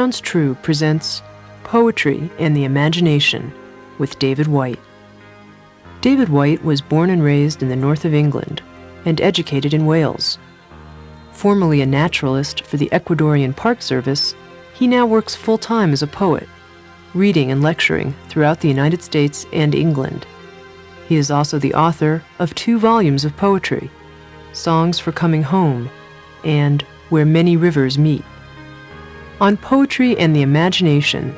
Sounds True presents Poetry and the Imagination with David Whyte. David Whyte was born and raised in the north of England and educated in Wales. Formerly a naturalist for the Ecuadorian Park Service, he now works full-time as a poet, reading and lecturing throughout the United States and England. He is also the author of 2 volumes of poetry, Songs for Coming Home and Where Many Rivers Meet. On Poetry and the Imagination,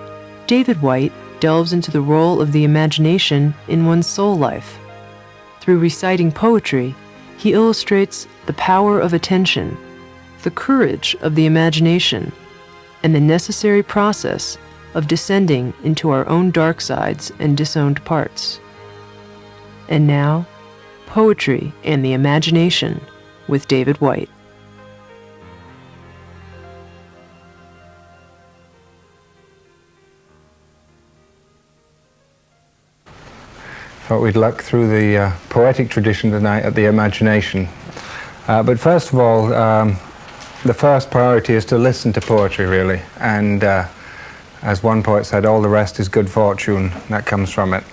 David Whyte delves into the role of the imagination in one's soul life. Through reciting poetry, he illustrates the power of attention, the courage of the imagination, and the necessary process of descending into our own dark sides and disowned parts. And now, Poetry and the Imagination with David Whyte. Thought we'd look through the poetic tradition tonight at the imagination. But first of all, the first priority is to listen to poetry, really. And as one poet said, all the rest is good fortune that comes from it.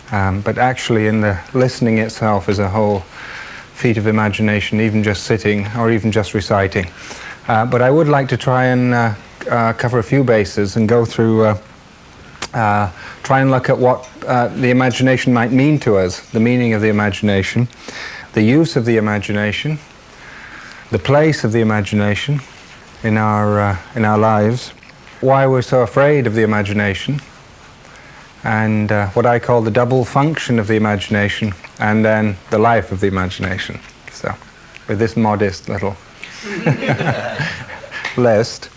But actually in the listening itself is a whole feat of imagination, even just sitting or even just reciting. But I would like to try and cover a few bases and go through try and look at what the imagination might mean to us, the meaning of the imagination, the use of the imagination, the place of the imagination in our lives, why we're so afraid of the imagination, and what I call the double function of the imagination, and then the life of the imagination. So, with this modest little list,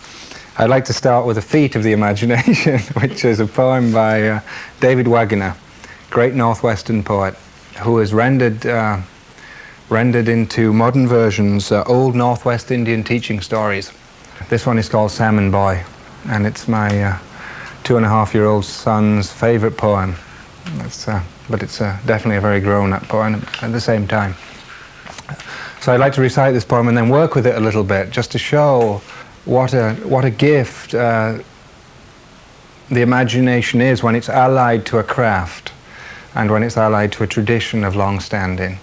I'd like to start with a feat of the imagination, which is a poem by David Wagoner, great Northwestern poet, who has rendered into modern versions old Northwest Indian teaching stories. This one is called Salmon Boy, and it's my 2.5-year-old son's favorite poem. But it's definitely a very grown-up poem at the same time. So I'd like to recite this poem and then work with it a little bit, just to show what a gift the imagination is when it's allied to a craft and when it's allied to a tradition of long standing.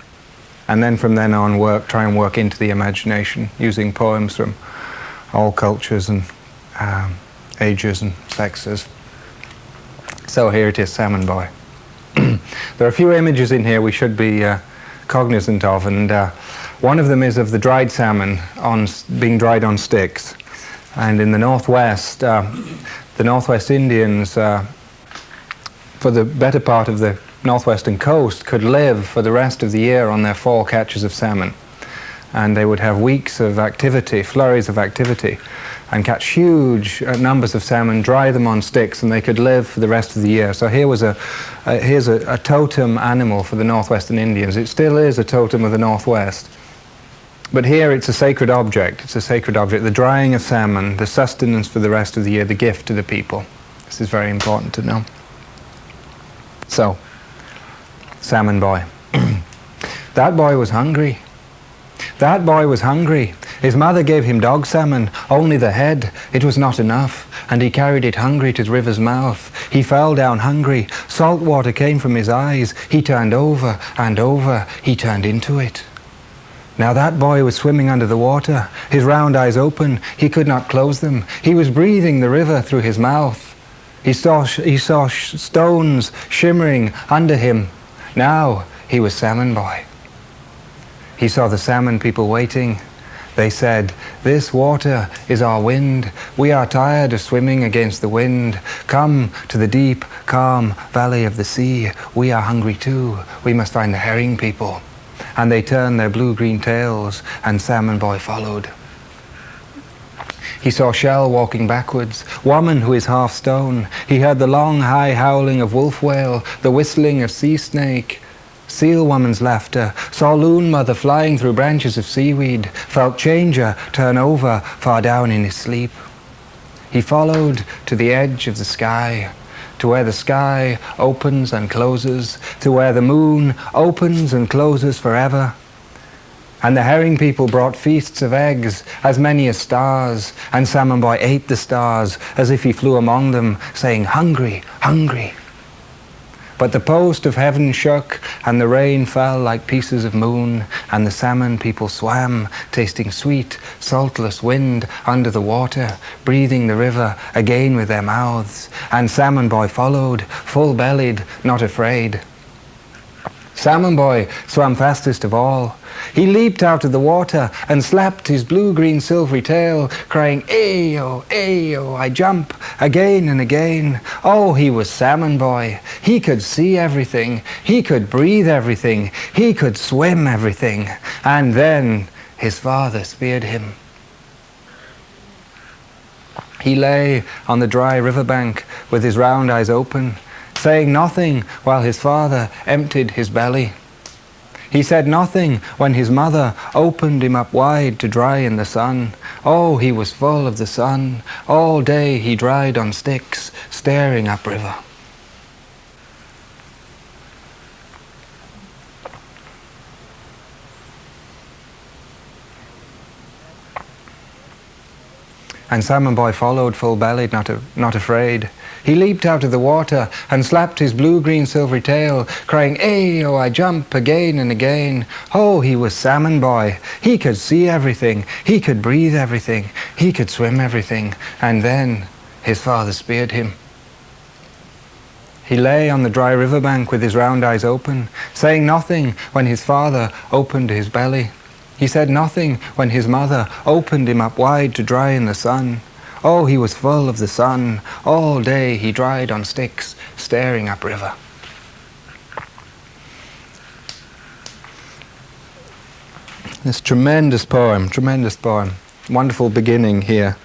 And then from then on try and work into the imagination using poems from all cultures and ages and sexes. So here it is, Salmon Boy. There are a few images in here we should be cognizant of, and one of them is of the dried salmon being dried on sticks. And in the Northwest Indians, for the better part of the northwestern coast, could live for the rest of the year on their fall catches of salmon. And they would have weeks of activity, flurries of activity, and catch huge numbers of salmon, dry them on sticks, and they could live for the rest of the year. So here's a totem animal for the Northwestern Indians. It still is a totem of the Northwest. But here it's a sacred object. It's a sacred object. The drying of salmon, the sustenance for the rest of the year, the gift to the people. This is very important to know. So, Salmon Boy. That boy was hungry. That boy was hungry. His mother gave him dog salmon, only the head. It was not enough, and he carried it hungry to the river's mouth. He fell down hungry. Salt water came from his eyes. He turned over and over. He turned into it. Now that boy was swimming under the water, his round eyes open. He could not close them. He was breathing the river through his mouth. He saw stones shimmering under him. Now he was Salmon Boy. He saw the salmon people waiting. They said, "This water is our wind. We are tired of swimming against the wind. Come to the deep, calm valley of the sea. We are hungry too. We must find the herring people." And they turned their blue-green tails, and Salmon Boy followed. He saw Shell walking backwards, Woman who is half stone. He heard the long, high howling of wolf whale, the whistling of sea snake, Seal woman's laughter, saw Loon Mother flying through branches of seaweed, felt Changer turn over far down in his sleep. He followed to the edge of the sky, to where the sky opens and closes, to where the moon opens and closes forever. And the herring people brought feasts of eggs, as many as stars, and Salmon Boy ate the stars as if he flew among them, saying, "Hungry, hungry." But the post of heaven shook, and the rain fell like pieces of moon, and the salmon people swam, tasting sweet, saltless wind under the water, breathing the river again with their mouths. And Salmon Boy followed, full-bellied, not afraid. Salmon Boy swam fastest of all. He leaped out of the water and slapped his blue-green silvery tail, crying, "Ayo, ayo, I jump," again and again. Oh, he was Salmon Boy. He could see everything. He could breathe everything. He could swim everything. And then his father speared him. He lay on the dry riverbank with his round eyes open, saying nothing while his father emptied his belly. He said nothing when his mother opened him up wide to dry in the sun. Oh, he was full of the sun. All day he dried on sticks, staring upriver. And Salmon Boy followed, full-bellied, not afraid. He leaped out of the water and slapped his blue-green silvery tail, crying, "Ayo, I jump," again and again. Oh, he was Salmon Boy. He could see everything. He could breathe everything. He could swim everything. And then his father speared him. He lay on the dry riverbank with his round eyes open, saying nothing when his father opened his belly. He said nothing when his mother opened him up wide to dry in the sun. Oh, he was full of the sun. All day he dried on sticks, staring upriver. This tremendous poem, wonderful beginning here.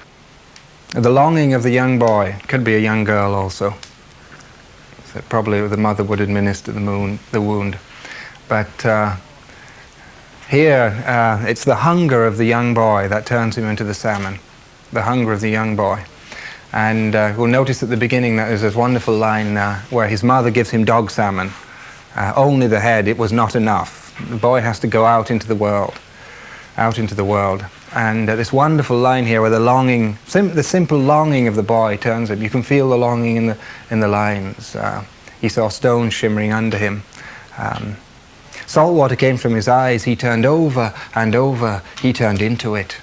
The longing of the young boy, could be a young girl also. So probably the mother would administer the wound. But here, it's the hunger of the young boy that turns him into the salmon. The hunger of the young boy. And we'll notice at the beginning that there's this wonderful line where his mother gives him dog salmon. Only the head, it was not enough. The boy has to go out into the world. And this wonderful line here where the longing, the simple longing of the boy turns him. You can feel the longing in the lines. He saw stones shimmering under him. Salt water came from his eyes. He turned over and over. He turned into it.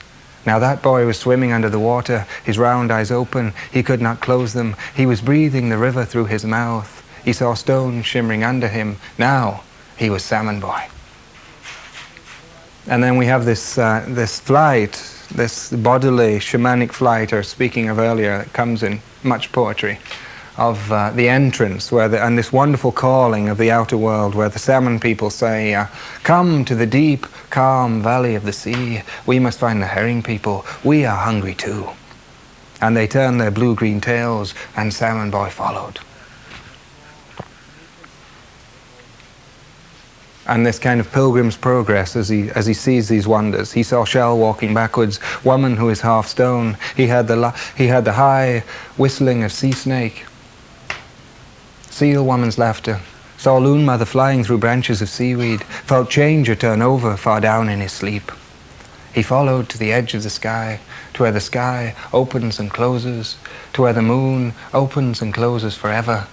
Now that boy was swimming under the water, his round eyes open. He could not close them. He was breathing the river through his mouth. He saw stones shimmering under him. Now he was Salmon Boy. And then we have this flight, this bodily shamanic flight, or speaking of earlier, that comes in much poetry, of the entrance and this wonderful calling of the outer world, where the salmon people say, "Come to the deep, calm valley of the sea. We must find the herring people. We are hungry too." And they turned their blue-green tails, and Salmon Boy followed. And this kind of pilgrim's progress as he sees these wonders. He saw Shell walking backwards, woman who is half stone. He heard the high whistling of sea snake. Seal woman's laughter, saw loon mother flying through branches of seaweed, felt changer turn over far down in his sleep. He followed to the edge of the sky, to where the sky opens and closes, to where the moon opens and closes forever.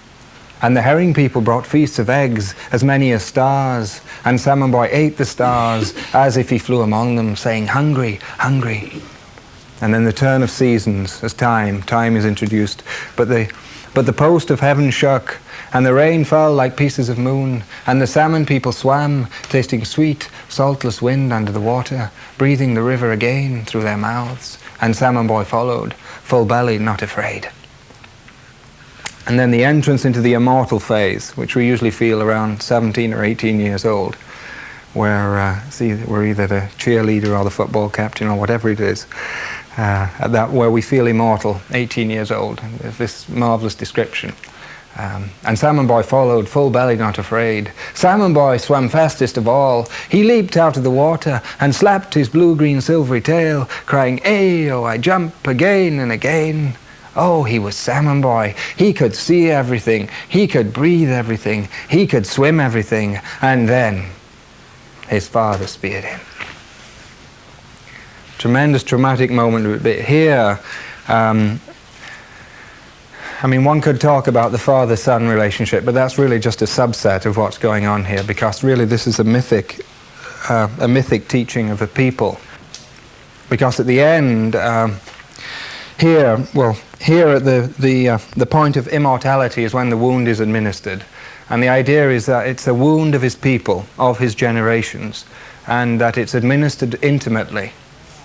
And the herring people brought feasts of eggs, as many as stars, and Salmon Boy ate the stars as if he flew among them, saying, "Hungry, hungry." And then the turn of seasons, as time is introduced, but the post of heaven shook, and the rain fell like pieces of moon, and the salmon people swam, tasting sweet, saltless wind under the water, breathing the river again through their mouths, and Salmon Boy followed, full-bellied, not afraid. And then the entrance into the immortal phase, which we usually feel around 17 or 18 years old, where we're either the cheerleader or the football captain or whatever it is, where we feel immortal, 18 years old. There's this marvelous description. And Salmon Boy followed, full-bellied, not afraid. Salmon Boy swam fastest of all. He leaped out of the water and slapped his blue-green silvery tail, crying, "Ayo, I jump," again and again. Oh, he was Salmon Boy. He could see everything. He could breathe everything. He could swim everything. And then his father speared him. tremendous traumatic moment. But here, I mean, one could talk about the father-son relationship, but that's really just a subset of what's going on here, because really this is a mythic teaching of a people. Because at the end, here at the point of immortality is when the wound is administered. And the idea is that it's a wound of his people, of his generations, and that it's administered intimately,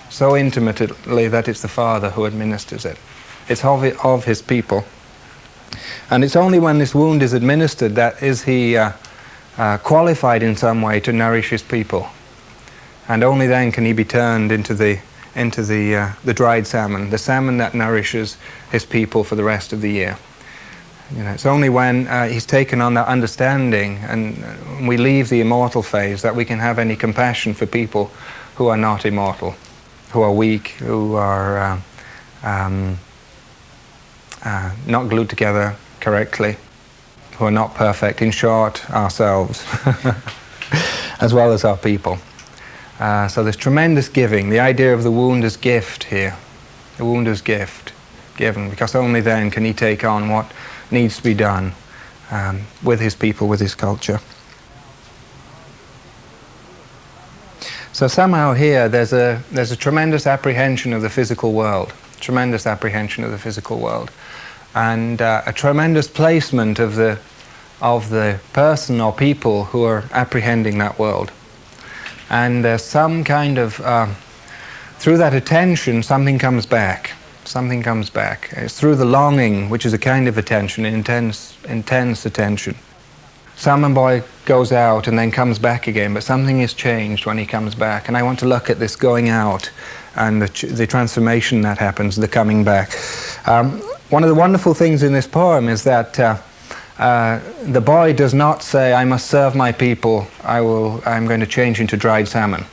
so intimately that it's the Father who administers it. It's of his people. And it's only when this wound is administered that is he qualified in some way to nourish his people. And only then can he be turned into the dried salmon, the salmon that nourishes his people for the rest of the year. You know, it's only when he's taken on that understanding and we leave the immortal phase that we can have any compassion for people who are not immortal, who are weak, who are not glued together correctly, who are not perfect, in short, ourselves, as well as our people. So there's tremendous giving. The idea of the wound as gift here. The wound as gift, given, because only then can he take on what needs to be done with his people, with his culture. So somehow here there's a tremendous apprehension of the physical world, tremendous apprehension of the physical world, and a tremendous placement of the person or people who are apprehending that world. And there's some kind of, through that attention, something comes back. Something comes back. It's through the longing, which is a kind of attention, intense attention. Salmon Boy goes out and then comes back again, but something is changed when he comes back. And I want to look at this going out and the transformation that happens, the coming back. One of the wonderful things in this poem is that the boy does not say, I must serve my people, I'm going to change into dried salmon.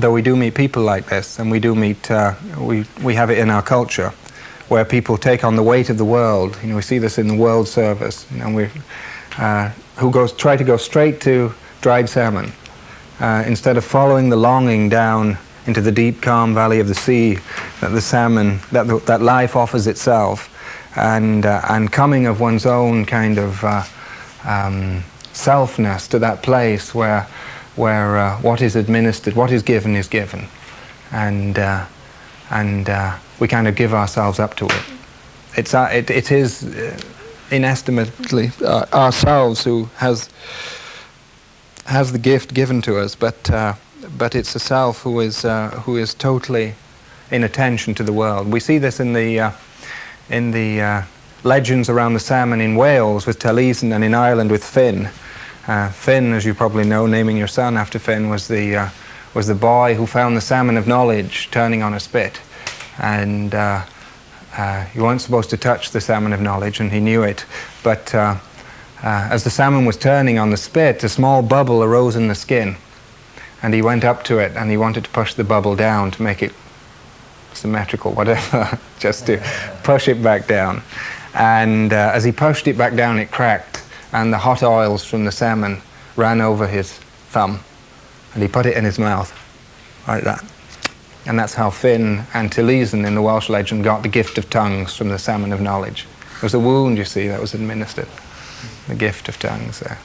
Though we do meet people like this, and we do meet, we have it in our culture, where people take on the weight of the world. You know, we see this in the world service, and try to go straight to dried salmon, instead of following the longing down into the deep, calm valley of the sea that the salmon, that life offers itself. And coming of one's own kind of selfness to that place where what is administered, what is given, and we kind of give ourselves up to it. It is inestimably ourselves who has the gift given to us, but it's a self who is totally in attention to the world. We see this in the legends around the salmon in Wales with Taliesin, and in Ireland with Finn. Finn, as you probably know, naming your son after Finn, was the boy who found the salmon of knowledge turning on a spit, and you weren't supposed to touch the salmon of knowledge, and he knew it. But as the salmon was turning on the spit, a small bubble arose in the skin, and he went up to it and he wanted to push the bubble down to make it symmetrical, whatever, just to push it back down. And as he pushed it back down, it cracked, and the hot oils from the salmon ran over his thumb, and he put it in his mouth, like that. And that's how Finn and Taliesin in the Welsh legend got the gift of tongues from the salmon of knowledge. It was a wound, you see, that was administered, the gift of tongues there.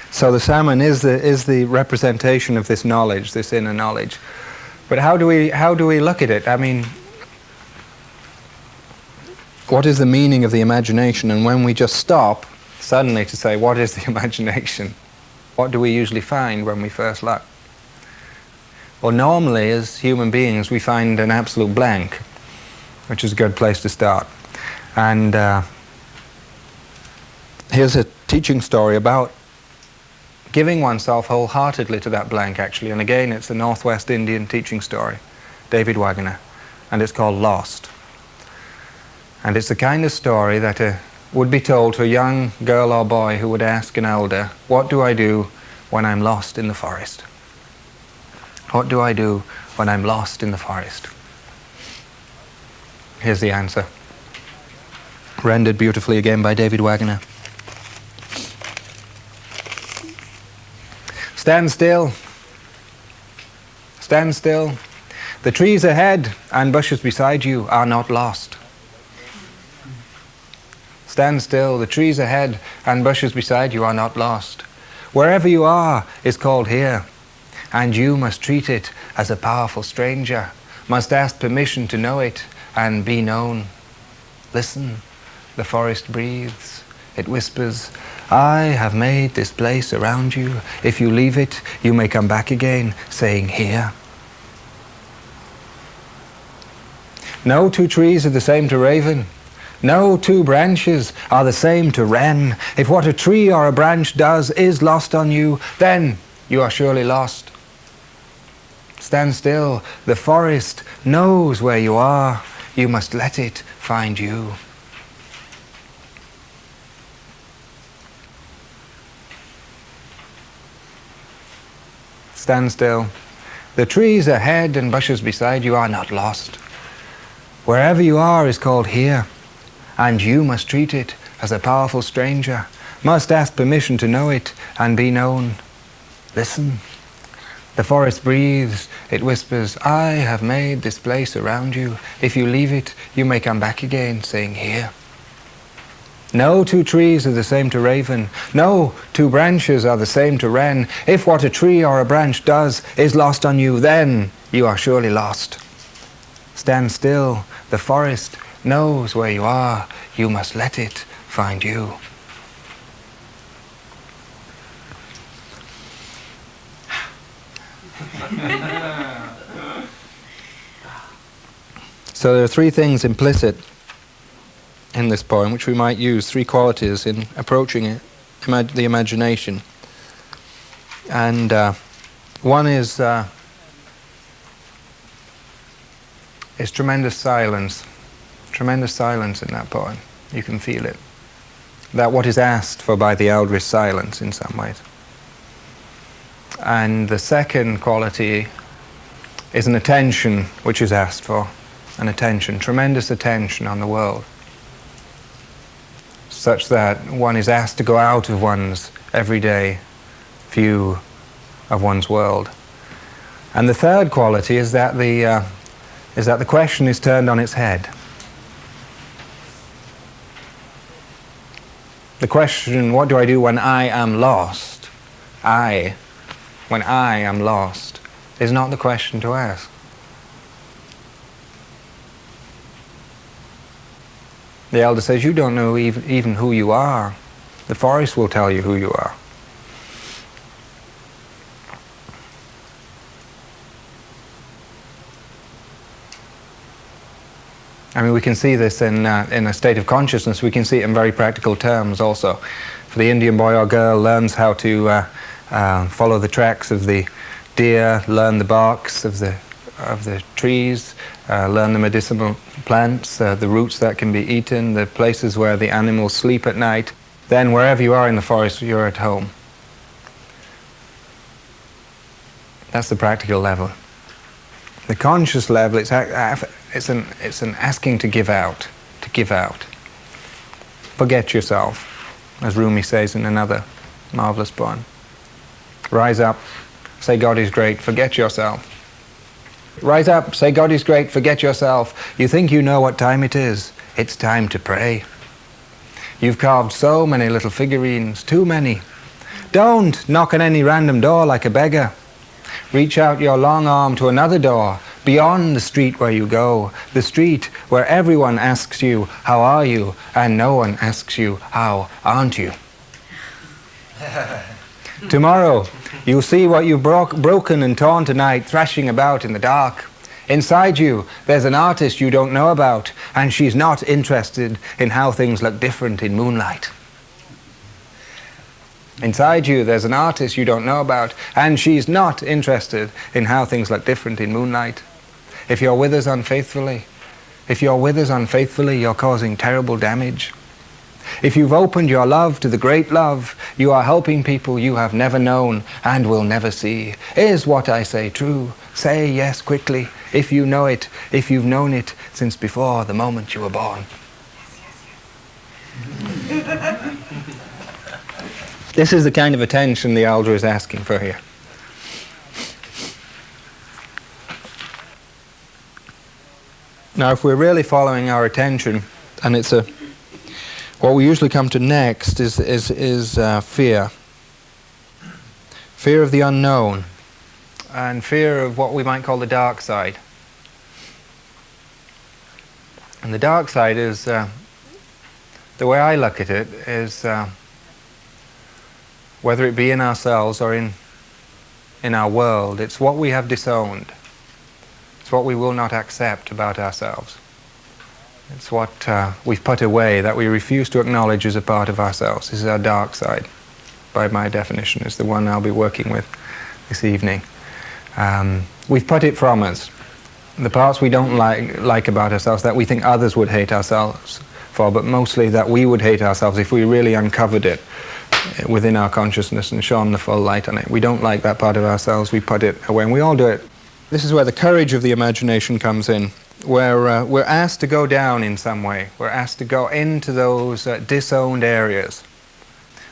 So the salmon is the representation of this knowledge, this inner knowledge. But how do we look at it? I mean, what is the meaning of the imagination? And when we just stop suddenly to say, what is the imagination? What do we usually find when we first look? Well, normally as human beings we find an absolute blank, which is a good place to start. And here's a teaching story about giving oneself wholeheartedly to that blank, actually. And again, it's a Northwest Indian teaching story, David Wagner, and it's called Lost. And it's the kind of story that would be told to a young girl or boy who would ask an elder, what do I do when I'm lost in the forest? What do I do when I'm lost in the forest? Here's the answer, rendered beautifully again by David Wagner. Stand still Stand still. The trees ahead and bushes beside you are not lost. Stand still. The trees ahead and bushes beside you are not lost. Wherever you are is called here, and you must treat it as a powerful stranger, must ask permission to know it and be known. Listen, the forest breathes. It whispers, I have made this place around you. If you leave it, you may come back again, saying, here. No two trees are the same to raven. No two branches are the same to wren. If what a tree or a branch does is lost on you, then you are surely lost. Stand still. The forest knows where you are. You must let it find you. Stand still. The trees ahead and bushes beside you are not lost. Wherever you are is called here, and you must treat it as a powerful stranger, must ask permission to know it and be known. Listen, the forest breathes, it whispers, I have made this place around you. If you leave it, you may come back again, saying, here. No two trees are the same to raven. No two branches are the same to wren. If what a tree or a branch does is lost on you, then you are surely lost. Stand still. The forest knows where you are. You must let it find you. So there are three things implicit in this poem which we might use, three qualities in approaching it, the imagination. And one is tremendous silence. Tremendous silence in that poem. You can feel it. That what is asked for by the elder is silence in some ways. And the second quality is an attention which is asked for. An attention, tremendous attention on the world, such that one is asked to go out of one's everyday view of one's world. And the third quality is that the question is turned on its head. The question, what do I do when I am lost? When I am lost, is not the question to ask. The elder says, you don't know even who you are. The forest will tell you who you are. I mean, we can see this in a state of consciousness. We can see it in very practical terms also. For the Indian boy or girl learns how to follow the tracks of the deer, learn the barks of the trees, learn the medicinal plants, the roots that can be eaten, the places where the animals sleep at night. Then wherever you are in the forest, you're at home. That's the practical level. The conscious level, it's an asking to give out, Forget yourself, as Rumi says in another marvelous poem. Rise up, say God is great, forget yourself. Rise up, say God is great, forget yourself. You think you know what time it is. It's time to pray. You've carved so many little figurines, too many. Don't knock on any random door like a beggar. Reach out your long arm to another door, beyond the street where you go, the street where everyone asks you, how are you? And no one asks you, how aren't you? Tomorrow, you'll see what you've broken and torn tonight, thrashing about in the dark. Inside you, there's an artist you don't know about, and she's not interested in how things look different in moonlight. Inside you, there's an artist you don't know about, and she's not interested in how things look different in moonlight. If you're with us unfaithfully, you're causing terrible damage. If you've opened your love to the great love, you are helping people you have never known and will never see. Is what I say true? Say yes quickly, if you know it, if you've known it since before the moment you were born. This is the kind of attention the elder is asking for here. Now, if we're really following our attention, and it's what we usually come to next is fear. Fear of the unknown, and fear of what we might call the dark side. And the dark side is, the way I look at it, is whether it be in ourselves or in our world, it's what we have disowned. It's what we will not accept about ourselves. It's what we've put away, that we refuse to acknowledge as a part of ourselves. This is our dark side, by my definition, is the one I'll be working with this evening. We've put it from us. The parts we don't like about ourselves, that we think others would hate ourselves for, but mostly that we would hate ourselves if we really uncovered it within our consciousness and shone the full light on it. We don't like that part of ourselves, we put it away, and we all do it. This is where the courage of the imagination comes in, where we're asked to go down in some way. We're asked to go into those disowned areas.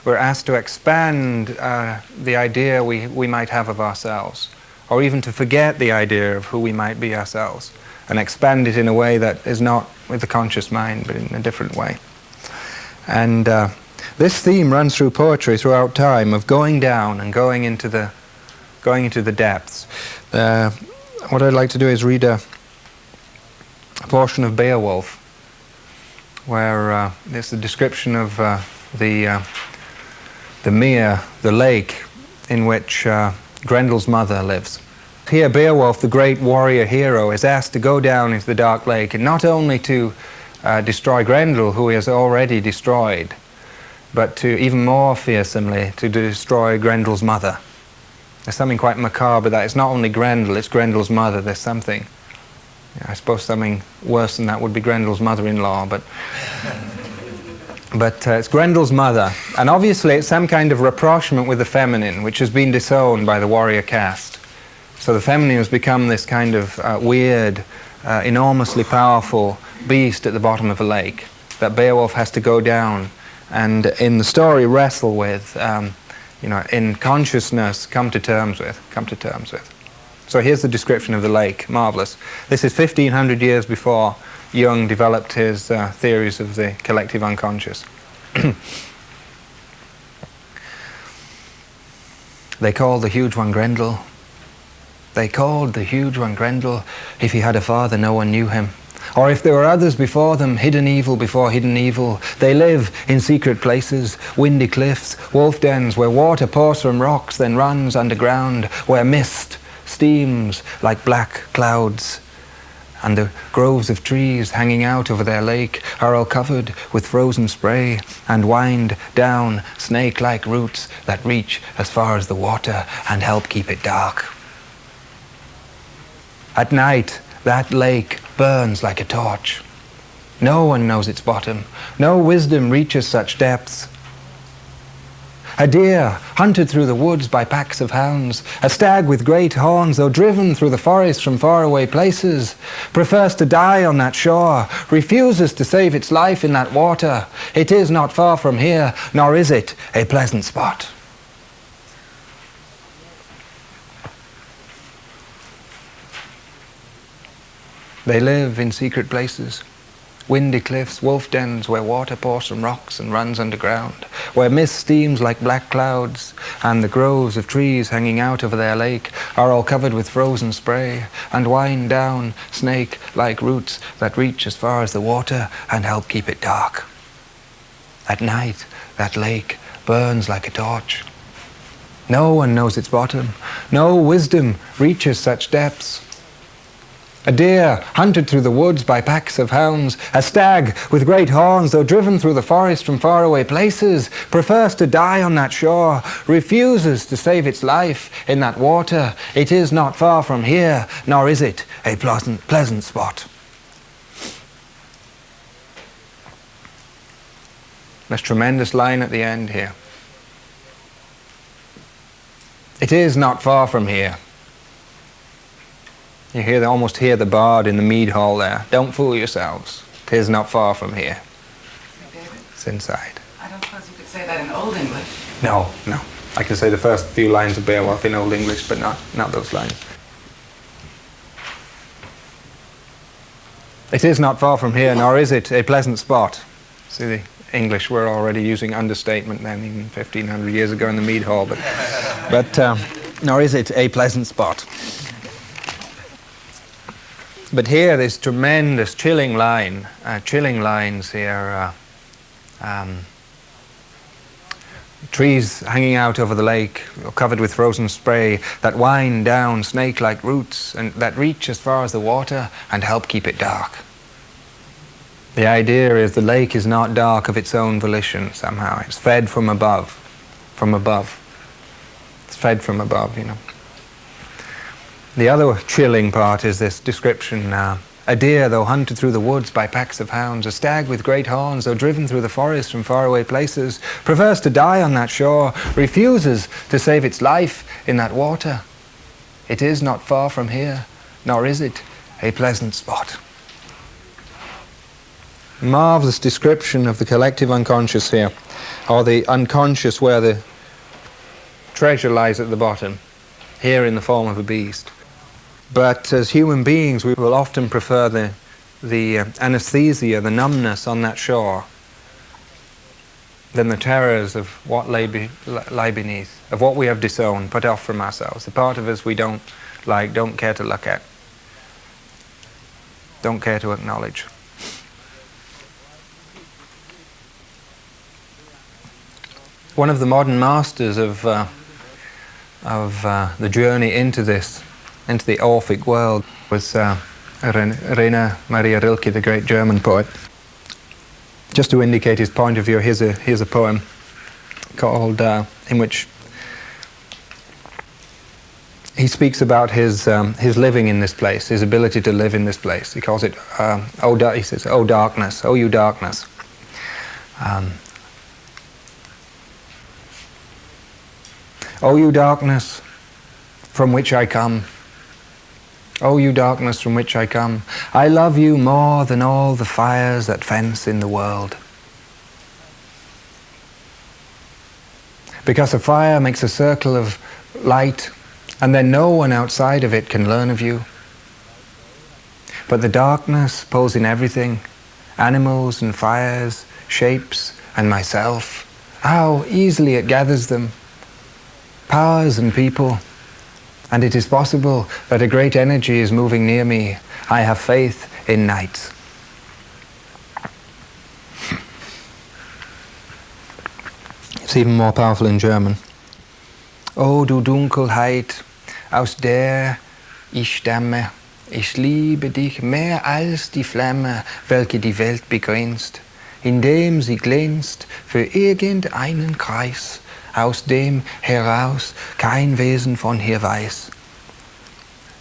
We're asked to expand the idea we might have of ourselves, or even to forget the idea of who we might be ourselves, and expand it in a way that is not with the conscious mind, but in a different way. And this theme runs through poetry throughout time, of going down and going into the depths. What I'd like to do is read a portion of Beowulf, where there's a description of the mere, the lake, in which Grendel's mother lives. Here Beowulf, the great warrior hero, is asked to go down into the dark lake, and not only to destroy Grendel, who he has already destroyed, but to even more fearsomely to destroy Grendel's mother. There's something quite macabre that it's not only Grendel, it's Grendel's mother. There's something, I suppose something worse than that would be Grendel's mother-in-law, but it's Grendel's mother. And obviously it's some kind of rapprochement with the feminine, which has been disowned by the warrior caste. So the feminine has become this kind of weird, enormously powerful beast at the bottom of a lake that Beowulf has to go down and in the story wrestle with, in consciousness come to terms with. So here's the description of the lake, marvelous. This is 1500 years before Jung developed his theories of the collective unconscious. They called the huge one Grendel. They called the huge one Grendel. If he had a father, no one knew him. Or if there were others before them, hidden evil before hidden evil. They live in secret places, windy cliffs, wolf dens, where water pours from rocks, then runs underground, where mist steams like black clouds. And the groves of trees hanging out over their lake are all covered with frozen spray and wind down snake-like roots that reach as far as the water and help keep it dark. At night, that lake burns like a torch. No one knows its bottom. No wisdom reaches such depths. A deer hunted through the woods by packs of hounds, a stag with great horns, though driven through the forest from faraway places, prefers to die on that shore, refuses to save its life in that water. It is not far from here, nor is it a pleasant spot. They live in secret places, windy cliffs, wolf dens, where water pours from rocks and runs underground, where mist steams like black clouds, and the groves of trees hanging out over their lake are all covered with frozen spray, and wind down snake-like roots that reach as far as the water and help keep it dark. At night, that lake burns like a torch. No one knows its bottom. No wisdom reaches such depths. A deer hunted through the woods by packs of hounds, a stag with great horns, though driven through the forest from faraway places, prefers to die on that shore, refuses to save its life in that water. It is not far from here, nor is it a pleasant spot. This tremendous line at the end here. It is not far from here. You almost hear the bard in the mead hall there. Don't fool yourselves. 'Tis not far from here. It's inside. I don't suppose you could say that in Old English. No. I can say the first few lines of Beowulf in Old English, but not those lines. It is not far from here, nor is it a pleasant spot. See, the English were already using understatement then, even 1,500 years ago in the mead hall, but nor is it a pleasant spot. But here, this tremendous chilling lines here, trees hanging out over the lake, covered with frozen spray, that wind down snake-like roots and that reach as far as the water and help keep it dark. The idea is the lake is not dark of its own volition somehow. It's fed from above, It's fed from above, you know. The other chilling part is this description. A deer, though hunted through the woods by packs of hounds, a stag with great horns, though driven through the forest from faraway places, prefers to die on that shore, refuses to save its life in that water. It is not far from here, nor is it a pleasant spot. Marvelous description of the collective unconscious here, or the unconscious where the treasure lies at the bottom, here in the form of a beast. But as human beings, we will often prefer the anesthesia, the numbness on that shore, than the terrors of what lie beneath, of what we have disowned, put off from ourselves, the part of us we don't like, don't care to look at, don't care to acknowledge. One of the modern masters of the journey into the Orphic world was Rainer Maria Rilke, the great German poet. Just to indicate his point of view, here's a poem called, in which he speaks about his living in this place, his ability to live in this place. He calls it, he says, "Oh darkness, oh you darkness." "O you darkness, from which I come. O you darkness from which I come, I love you more than all the fires that fence in the world. Because a fire makes a circle of light, and then no one outside of it can learn of you. But the darkness pulls in everything, animals and fires, shapes and myself. How easily it gathers them, powers and people. And it is possible that a great energy is moving near me. I have faith in night." It's even more powerful in German. "O du Dunkelheit, aus der ich stamme, ich liebe dich mehr als die Flamme, welche die Welt begrenzt, indem sie glänzt für irgendeinen Kreis, aus dem heraus kein Wesen von hier weiß.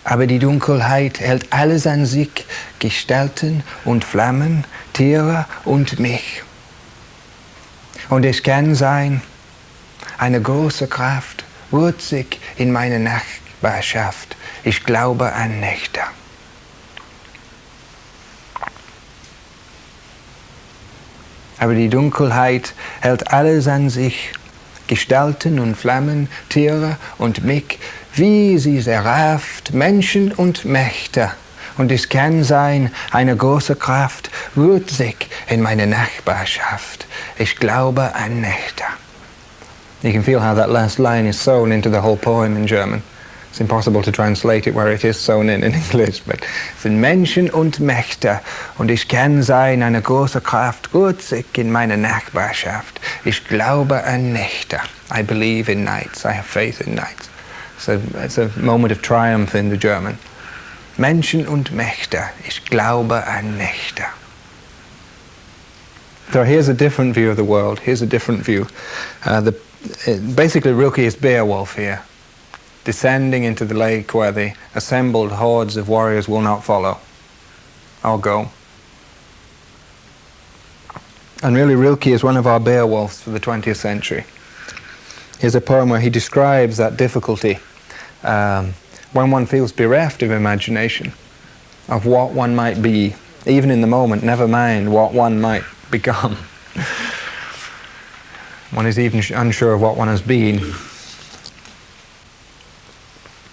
Aber die Dunkelheit hält alles an sich, Gestalten und Flammen, Tiere und mich. Und es kann sein, eine große Kraft wurzig in meiner Nachbarschaft. Ich glaube an Nächte." Aber die Dunkelheit hält alles an sich, Gestalten und Flammen, Tiere und mich, wie sie errafft, Menschen und Mächte. Und es kann sein, eine große Kraft wurzig in meiner Nachbarschaft. Ich glaube an Nächte. You can feel how that last line is sewn into the whole poem in German. It's impossible to translate it where it is sewn in English, but es sind Menschen und Mächte. Und es kann sein, eine große Kraft wurzig in meiner Nachbarschaft. Ich glaube an Nächte. I believe in nights. I have faith in nights. It's a moment of triumph in the German. Menschen und Mächte. Ich glaube an Nächte. So here's a different view of the world. Here's a different view. Basically, Rilke is Beowulf here, descending into the lake where the assembled hordes of warriors will not follow or go. And really, Rilke is one of our Beowulfs for the 20th century. Here's a poem where he describes that difficulty when one feels bereft of imagination, of what one might be, even in the moment, never mind what one might become. One is even unsure of what one has been.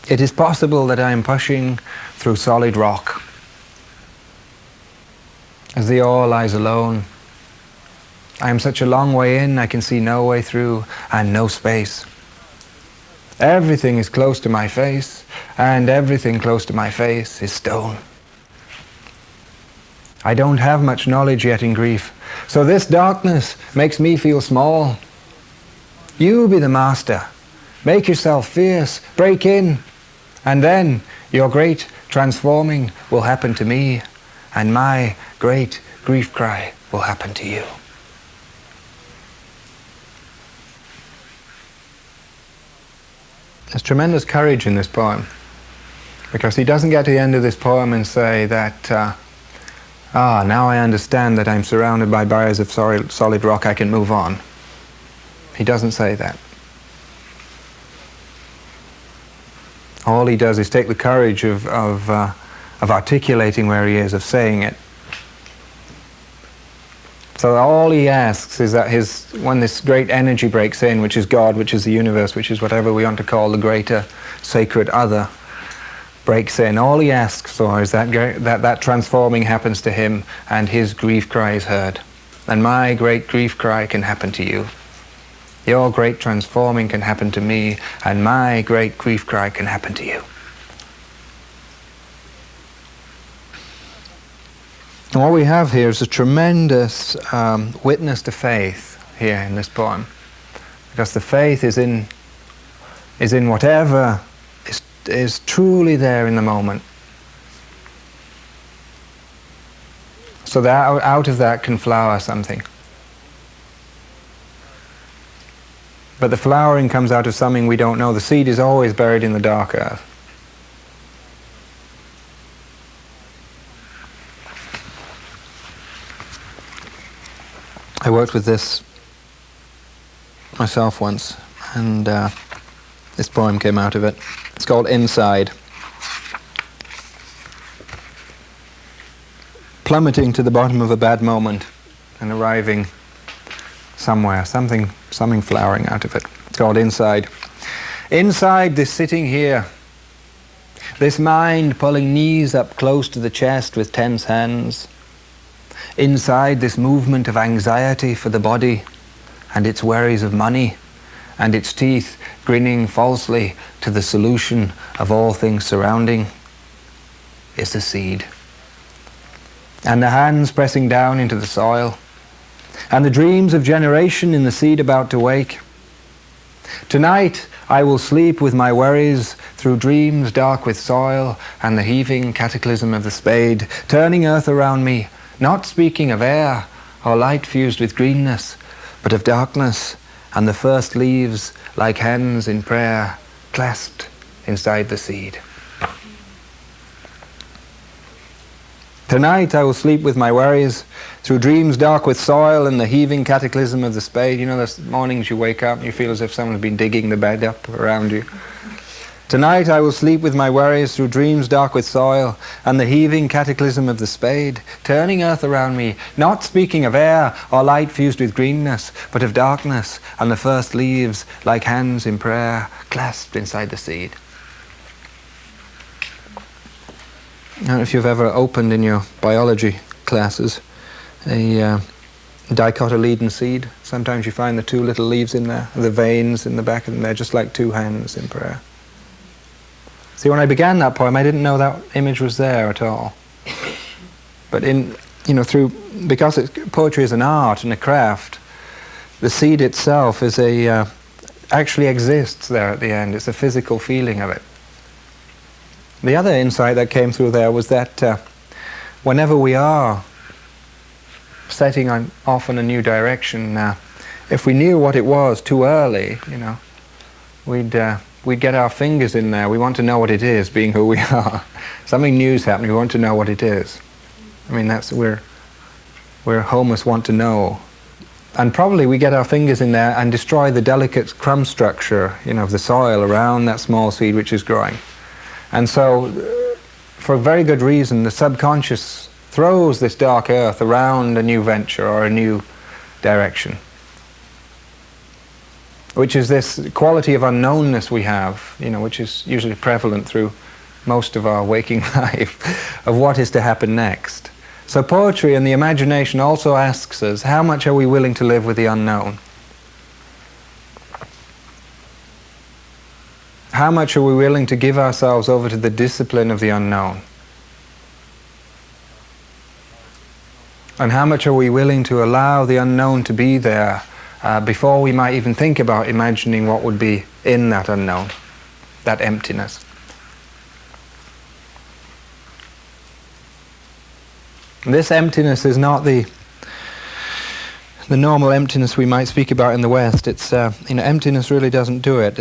"It is possible that I am pushing through solid rock. as the all lies alone. I am such a long way in, I can see no way through, and no space. Everything is close to my face, and everything close to my face is stone. I don't have much knowledge yet in grief, so this darkness makes me feel small. You be the master. Make yourself fierce, break in, and then your great transforming will happen to me, and my great grief cry will happen to you. There's tremendous courage in this poem, because he doesn't get to the end of this poem and say that, now I understand that I'm surrounded by barriers of solid rock, I can move on. He doesn't say that. All he does is take the courage of articulating where he is, of saying it. So all he asks is that when this great energy breaks in, which is God, which is the universe, which is whatever we want to call the greater sacred other, breaks in, all he asks for is that transforming happens to him and his grief cry is heard. And my great grief cry can happen to you. Your great transforming can happen to me, and my great grief cry can happen to you. And what we have here is a tremendous witness to faith here in this poem, because the faith is in whatever is truly there in the moment. So that out of that can flower something. But the flowering comes out of something we don't know. The seed is always buried in the dark earth. I worked with this myself once, and this poem came out of it. It's called Inside. Plummeting to the bottom of a bad moment and arriving somewhere, something flowering out of it. It's called Inside. Inside this sitting here, this mind pulling knees up close to the chest with tense hands. Inside this movement of anxiety for the body and its worries of money and its teeth grinning falsely to the solution of all things surrounding is the seed. And the hands pressing down into the soil and the dreams of generation in the seed about to wake. Tonight I will sleep with my worries through dreams dark with soil and the heaving cataclysm of the spade, turning earth around me, not speaking of air or light fused with greenness, but of darkness and the first leaves like hands in prayer clasped inside the seed. Tonight I will sleep with my worries through dreams dark with soil and the heaving cataclysm of the spade. You know, those mornings you wake up and you feel as if someone's been digging the bed up around you. Tonight I will sleep with my worries through dreams dark with soil and the heaving cataclysm of the spade, turning earth around me, not speaking of air or light fused with greenness, but of darkness and the first leaves like hands in prayer clasped inside the seed. I don't know if you've ever opened in your biology classes a dicotyledon seed. Sometimes you find the two little leaves in there, the veins in the back of them, they're just like two hands in prayer. See, when I began that poem, I didn't know that image was there at all. But because poetry is an art and a craft, the seed itself is actually exists there at the end. It's a physical feeling of it. The other insight that came through there was that whenever we are setting off in a new direction, if we knew what it was too early, we'd get our fingers in there. We want to know what it is, being who we are. Something new's happening, we want to know what it is. I mean, we're homeless, want to know. And probably we get our fingers in there and destroy the delicate crumb structure, of the soil around that small seed which is growing. And so, for a very good reason, the subconscious throws this dark earth around a new venture or a new direction, which is this quality of unknownness we have, which is usually prevalent through most of our waking life, of what is to happen next. So poetry and the imagination also asks us, how much are we willing to live with the unknown? How much are we willing to give ourselves over to the discipline of the unknown? And how much are we willing to allow the unknown to be there before we might even think about imagining what would be in that unknown, that emptiness? This emptiness is not the normal emptiness we might speak about in the West. It's emptiness really doesn't do it.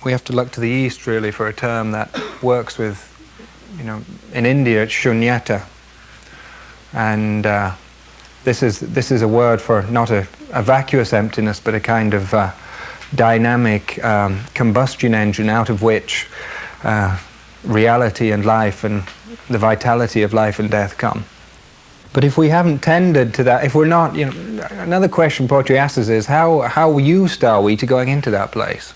We have to look to the East really for a term that works with, in India it's shunyata, and this is a word for not a vacuous emptiness, but a kind of dynamic combustion engine out of which reality and life and the vitality of life and death come. But if we haven't tended to that, if we're not, another question poetry asks us is, how used are we to going into that place?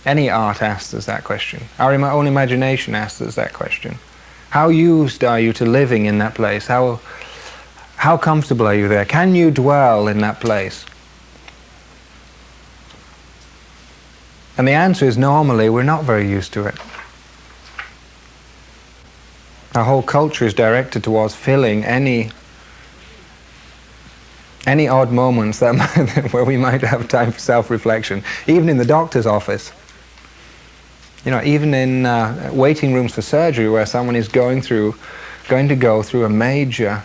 Any art asks us that question. Our own imagination asks us that question. How used are you to living in that place? How comfortable are you there? Can you dwell in that place? And the answer is normally we're not very used to it. Our whole culture is directed towards filling any odd moments where we might have time for self-reflection. Even in the doctor's office. Even in waiting rooms for surgery where someone is going to go through a major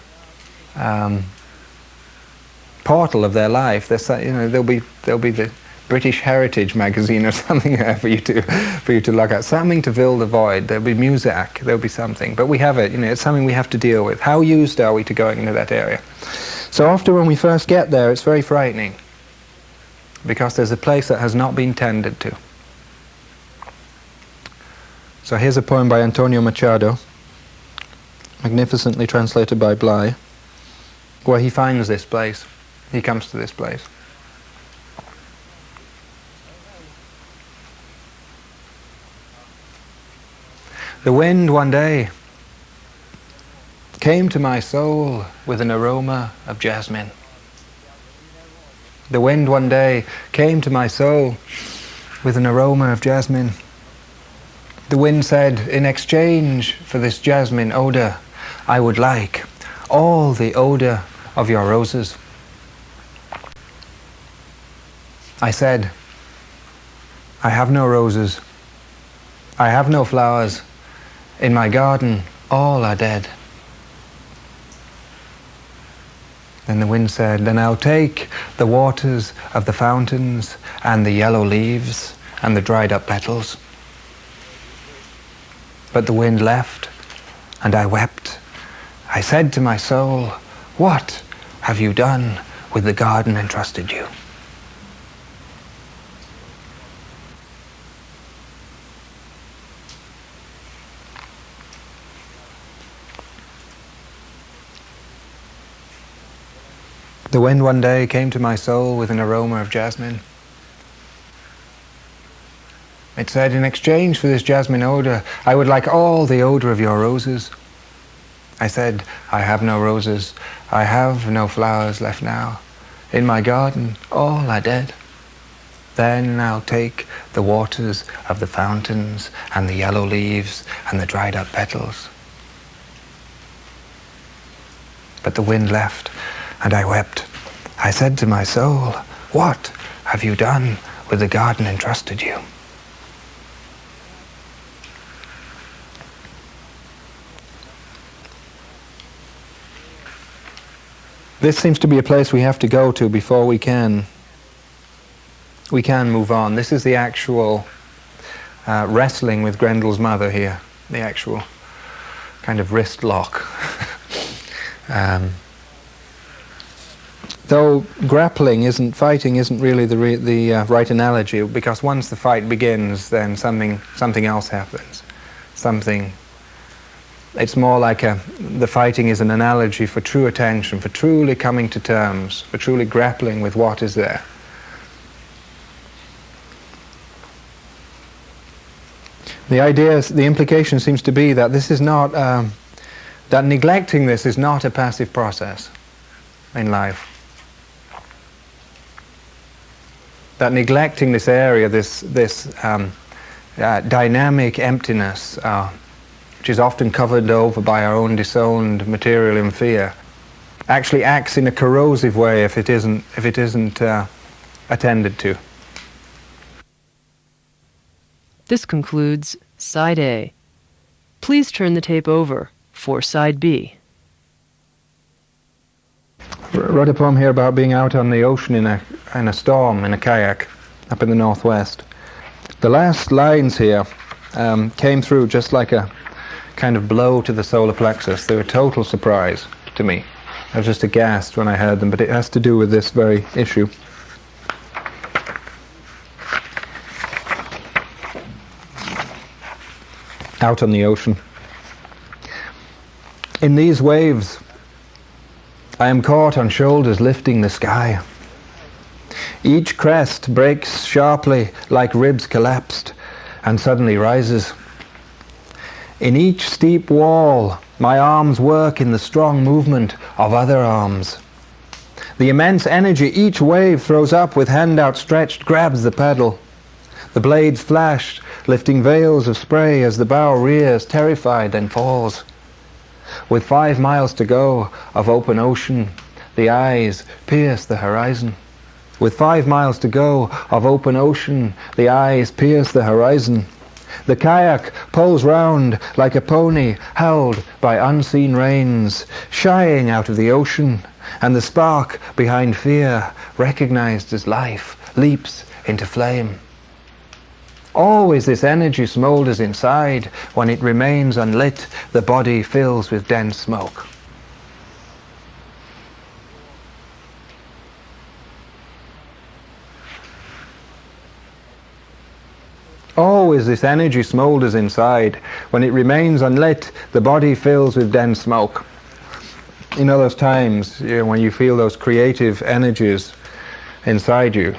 portal of their life. There'll be the British Heritage magazine or something there for you to look at. Something to fill the void. There'll be music. There'll be something. But we have it. It's something we have to deal with. How used are we to going into that area? So often when we first get there, it's very frightening because there's a place that has not been tended to. So here's a poem by Antonio Machado, magnificently translated by Bly, where he finds this place. He comes to this place. The wind one day came to my soul with an aroma of jasmine. The wind one day came to my soul with an aroma of jasmine. The wind said, in exchange for this jasmine odor, I would like all the odor of your roses. I said, I have no roses. I have no flowers. In my garden, all are dead. Then the wind said, then I'll take the waters of the fountains and the yellow leaves and the dried up petals. But the wind left, and I wept. I said to my soul, what have you done with the garden entrusted you? The wind one day came to my soul with an aroma of jasmine. It said, in exchange for this jasmine odor, I would like all the odor of your roses. I said, I have no roses. I have no flowers left now. In my garden, all are dead. Then I'll take the waters of the fountains and the yellow leaves and the dried up petals. But the wind left, and I wept. I said to my soul, what have you done with the garden entrusted you? This seems to be a place we have to go to before we can move on. This is the actual wrestling with Grendel's mother here, the actual kind of wrist lock. Though fighting isn't really the right analogy, because once the fight begins, then something else happens. It's more like the fighting is an analogy for true attention, for truly coming to terms, for truly grappling with what is there. The implication seems to be that this is not That neglecting this is not a passive process in life. That neglecting this area, this dynamic emptiness, which is often covered over by our own disowned material and fear, actually acts in a corrosive way if it isn't attended to. This concludes Side A. Please turn the tape over for Side B. Wrote a poem here about being out on the ocean in a storm in a kayak up in the northwest. The last lines here came through just like a kind of blow to the solar plexus. They were a total surprise to me. I was just aghast when I heard them, but it has to do with this very issue. Out on the ocean. In these waves, I am caught on shoulders lifting the sky. Each crest breaks sharply like ribs collapsed and suddenly rises. In each steep wall, my arms work in the strong movement of other arms. The immense energy each wave throws up with hand outstretched grabs the paddle. The blades flash, lifting veils of spray as the bow rears, terrified, then falls. With 5 miles to go of open ocean, the eyes pierce the horizon. With 5 miles to go of open ocean, the eyes pierce the horizon. The kayak pulls round like a pony held by unseen reins, shying out of the ocean, and the spark behind fear, recognized as life, leaps into flame. Always this energy smoulders inside. When it remains unlit, the body fills with dense smoke. Always this energy smoulders inside. When it remains unlit, the body fills with dense smoke. You know those times when you feel those creative energies inside you,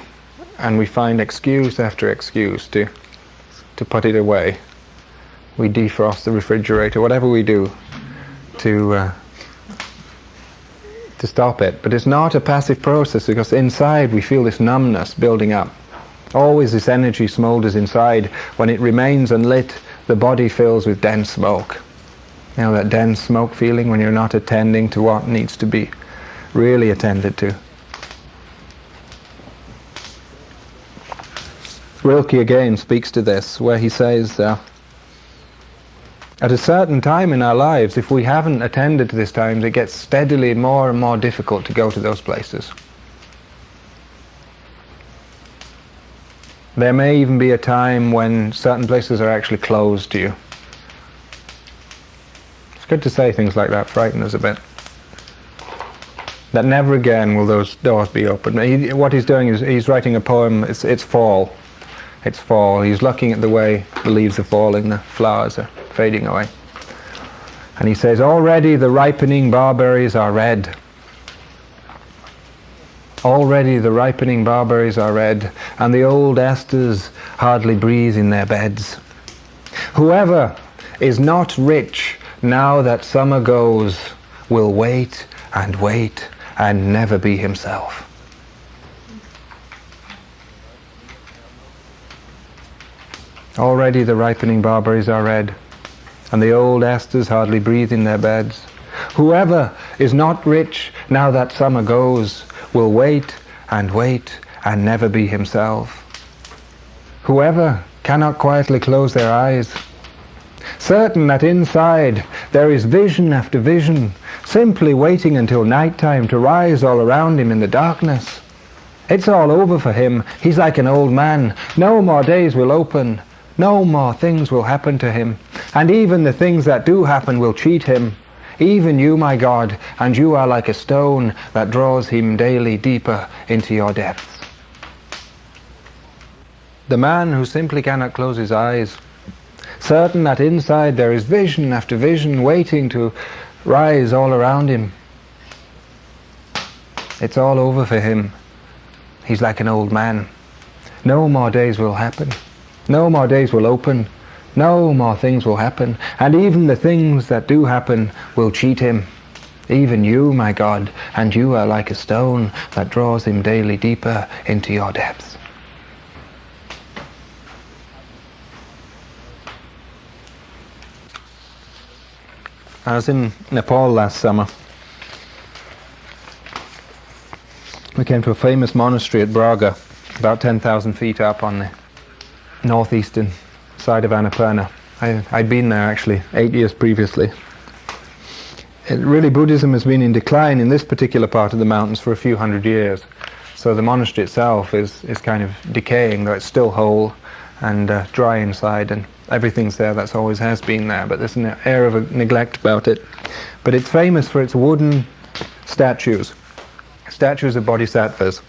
and we find excuse after excuse to put it away. We defrost the refrigerator, whatever we do to stop it. But it's not a passive process, because inside we feel this numbness building up. Always this energy smoulders inside. When it remains unlit, the body fills with dense smoke. You know that dense smoke feeling when you're not attending to what needs to be really attended to. Rilke again speaks to this, where he says, at a certain time in our lives, if we haven't attended to this time, it gets steadily more and more difficult to go to those places. There may even be a time when certain places are actually closed to you. It's good to say things like that, frighten us a bit. That never again will those doors be open. What he's doing is he's writing a poem, it's fall. It's fall. He's looking at the way the leaves are falling, the flowers are fading away. And he says, already the ripening barberries are red. Already the ripening barberries are red, and the old asters hardly breathe in their beds. Whoever is not rich now that summer goes will wait and never be himself. Already the ripening barberries are red, and the old asters hardly breathe in their beds. Whoever is not rich now that summer goes will wait and never be himself. Whoever cannot quietly close their eyes, certain that inside there is vision after vision, simply waiting until nighttime to rise all around him in the darkness. It's all over for him. He's like an old man. No more days will open. No more things will happen to him, and even the things that do happen will cheat him. Even you, my God, and you are like a stone that draws him daily deeper into your depths. The man who simply cannot close his eyes, certain that inside there is vision after vision waiting to rise all around him. It's all over for him. He's like an old man. No more days will happen. No more days will open. No more things will happen, and even the things that do happen will cheat him. Even you, my God, and you are like a stone that draws him daily deeper into your depths. I was in Nepal last summer. We came to a famous monastery at Braga, about 10,000 feet up on the northeastern side of Annapurna. I'd been there actually 8 years previously. Really, Buddhism has been in decline in this particular part of the mountains for a few hundred years. So the monastery itself is kind of decaying, though it's still whole and dry inside, and everything's there that's always has been there, but there's an air of a neglect about it. But it's famous for its wooden statues of bodhisattvas.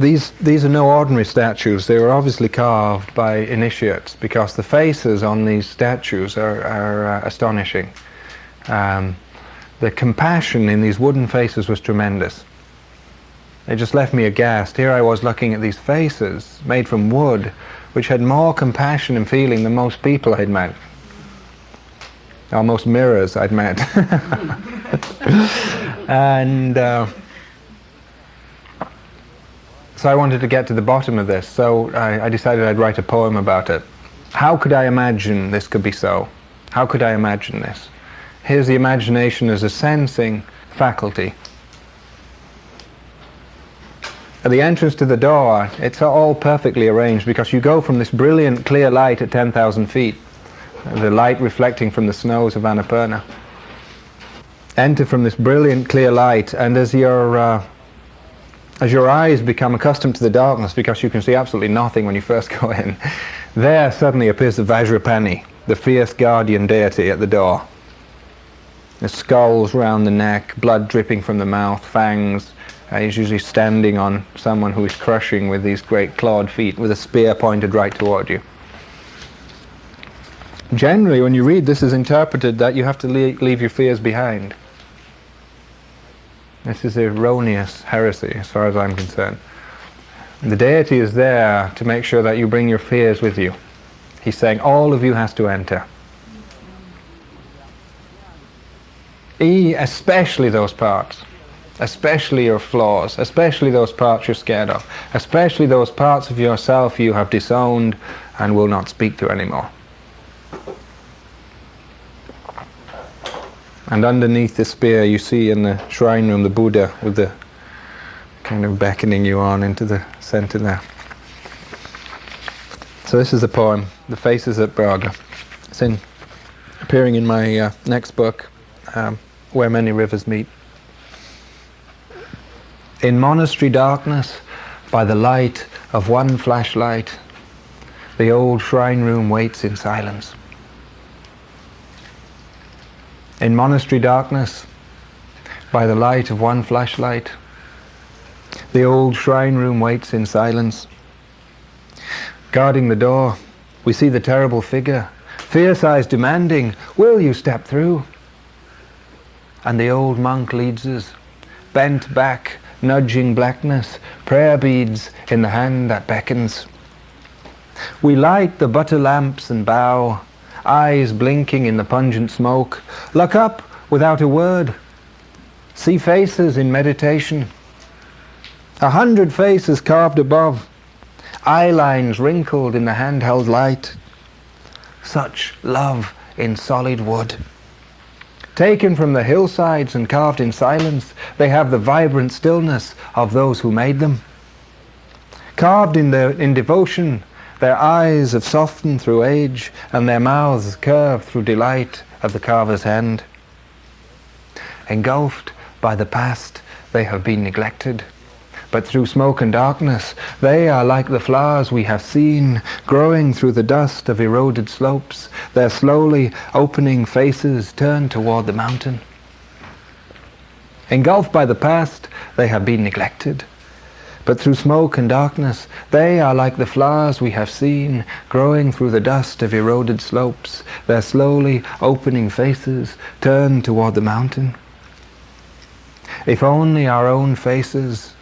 These are no ordinary statues. They were obviously carved by initiates, because the faces on these statues are astonishing. The compassion in these wooden faces was tremendous. It just left me aghast. Here I was looking at these faces made from wood, which had more compassion and feeling than most people I'd met, or most mirrors I'd met. And so I wanted to get to the bottom of this, so I decided I'd write a poem about it. How could I imagine this could be so? How could I imagine this? Here's the imagination as a sensing faculty. At the entrance to the door, it's all perfectly arranged, because you go from this brilliant clear light at 10,000 feet, the light reflecting from the snows of Annapurna. Enter from this brilliant clear light, and as your eyes become accustomed to the darkness, because you can see absolutely nothing when you first go in, there suddenly appears the Vajrapani, the fierce guardian deity at the door. The skulls round the neck, blood dripping from the mouth, fangs. He's usually standing on someone who is crushing with these great clawed feet, with a spear pointed right toward you. Generally, when you read, this is interpreted that you have to leave your fears behind. This is erroneous heresy, as far as I'm concerned. The deity is there to make sure that you bring your fears with you. He's saying, all of you has to enter. Especially those parts. Especially your flaws. Especially those parts you're scared of. Especially those parts of yourself you have disowned and will not speak to anymore. And underneath the spear you see in the shrine room the Buddha with the kind of beckoning you on into the center there. So this is the poem, The Faces at Braga. It's appearing in my next book, Where Many Rivers Meet. In monastery darkness, by the light of one flashlight, the old shrine room waits in silence. In monastery darkness, by the light of one flashlight, the old shrine room waits in silence. Guarding the door, we see the terrible figure, fierce eyes demanding, will you step through? And the old monk leads us, bent back, nudging blackness, prayer beads in the hand that beckons. We light the butter lamps and bow, eyes blinking in the pungent smoke, look up without a word, see faces in meditation, 100 faces carved above, eye lines wrinkled in the handheld light. Such love in solid wood. Taken from the hillsides and carved in silence, they have the vibrant stillness of those who made them. Carved in devotion, their eyes have softened through age, and their mouths curved through delight of the carver's hand. Engulfed by the past, they have been neglected, but through smoke and darkness, they are like the flowers we have seen, growing through the dust of eroded slopes, their slowly opening faces turned toward the mountain. Engulfed by the past, they have been neglected, but through smoke and darkness, they are like the flowers we have seen, growing through the dust of eroded slopes, their slowly opening faces turned toward the mountain. If only our own faces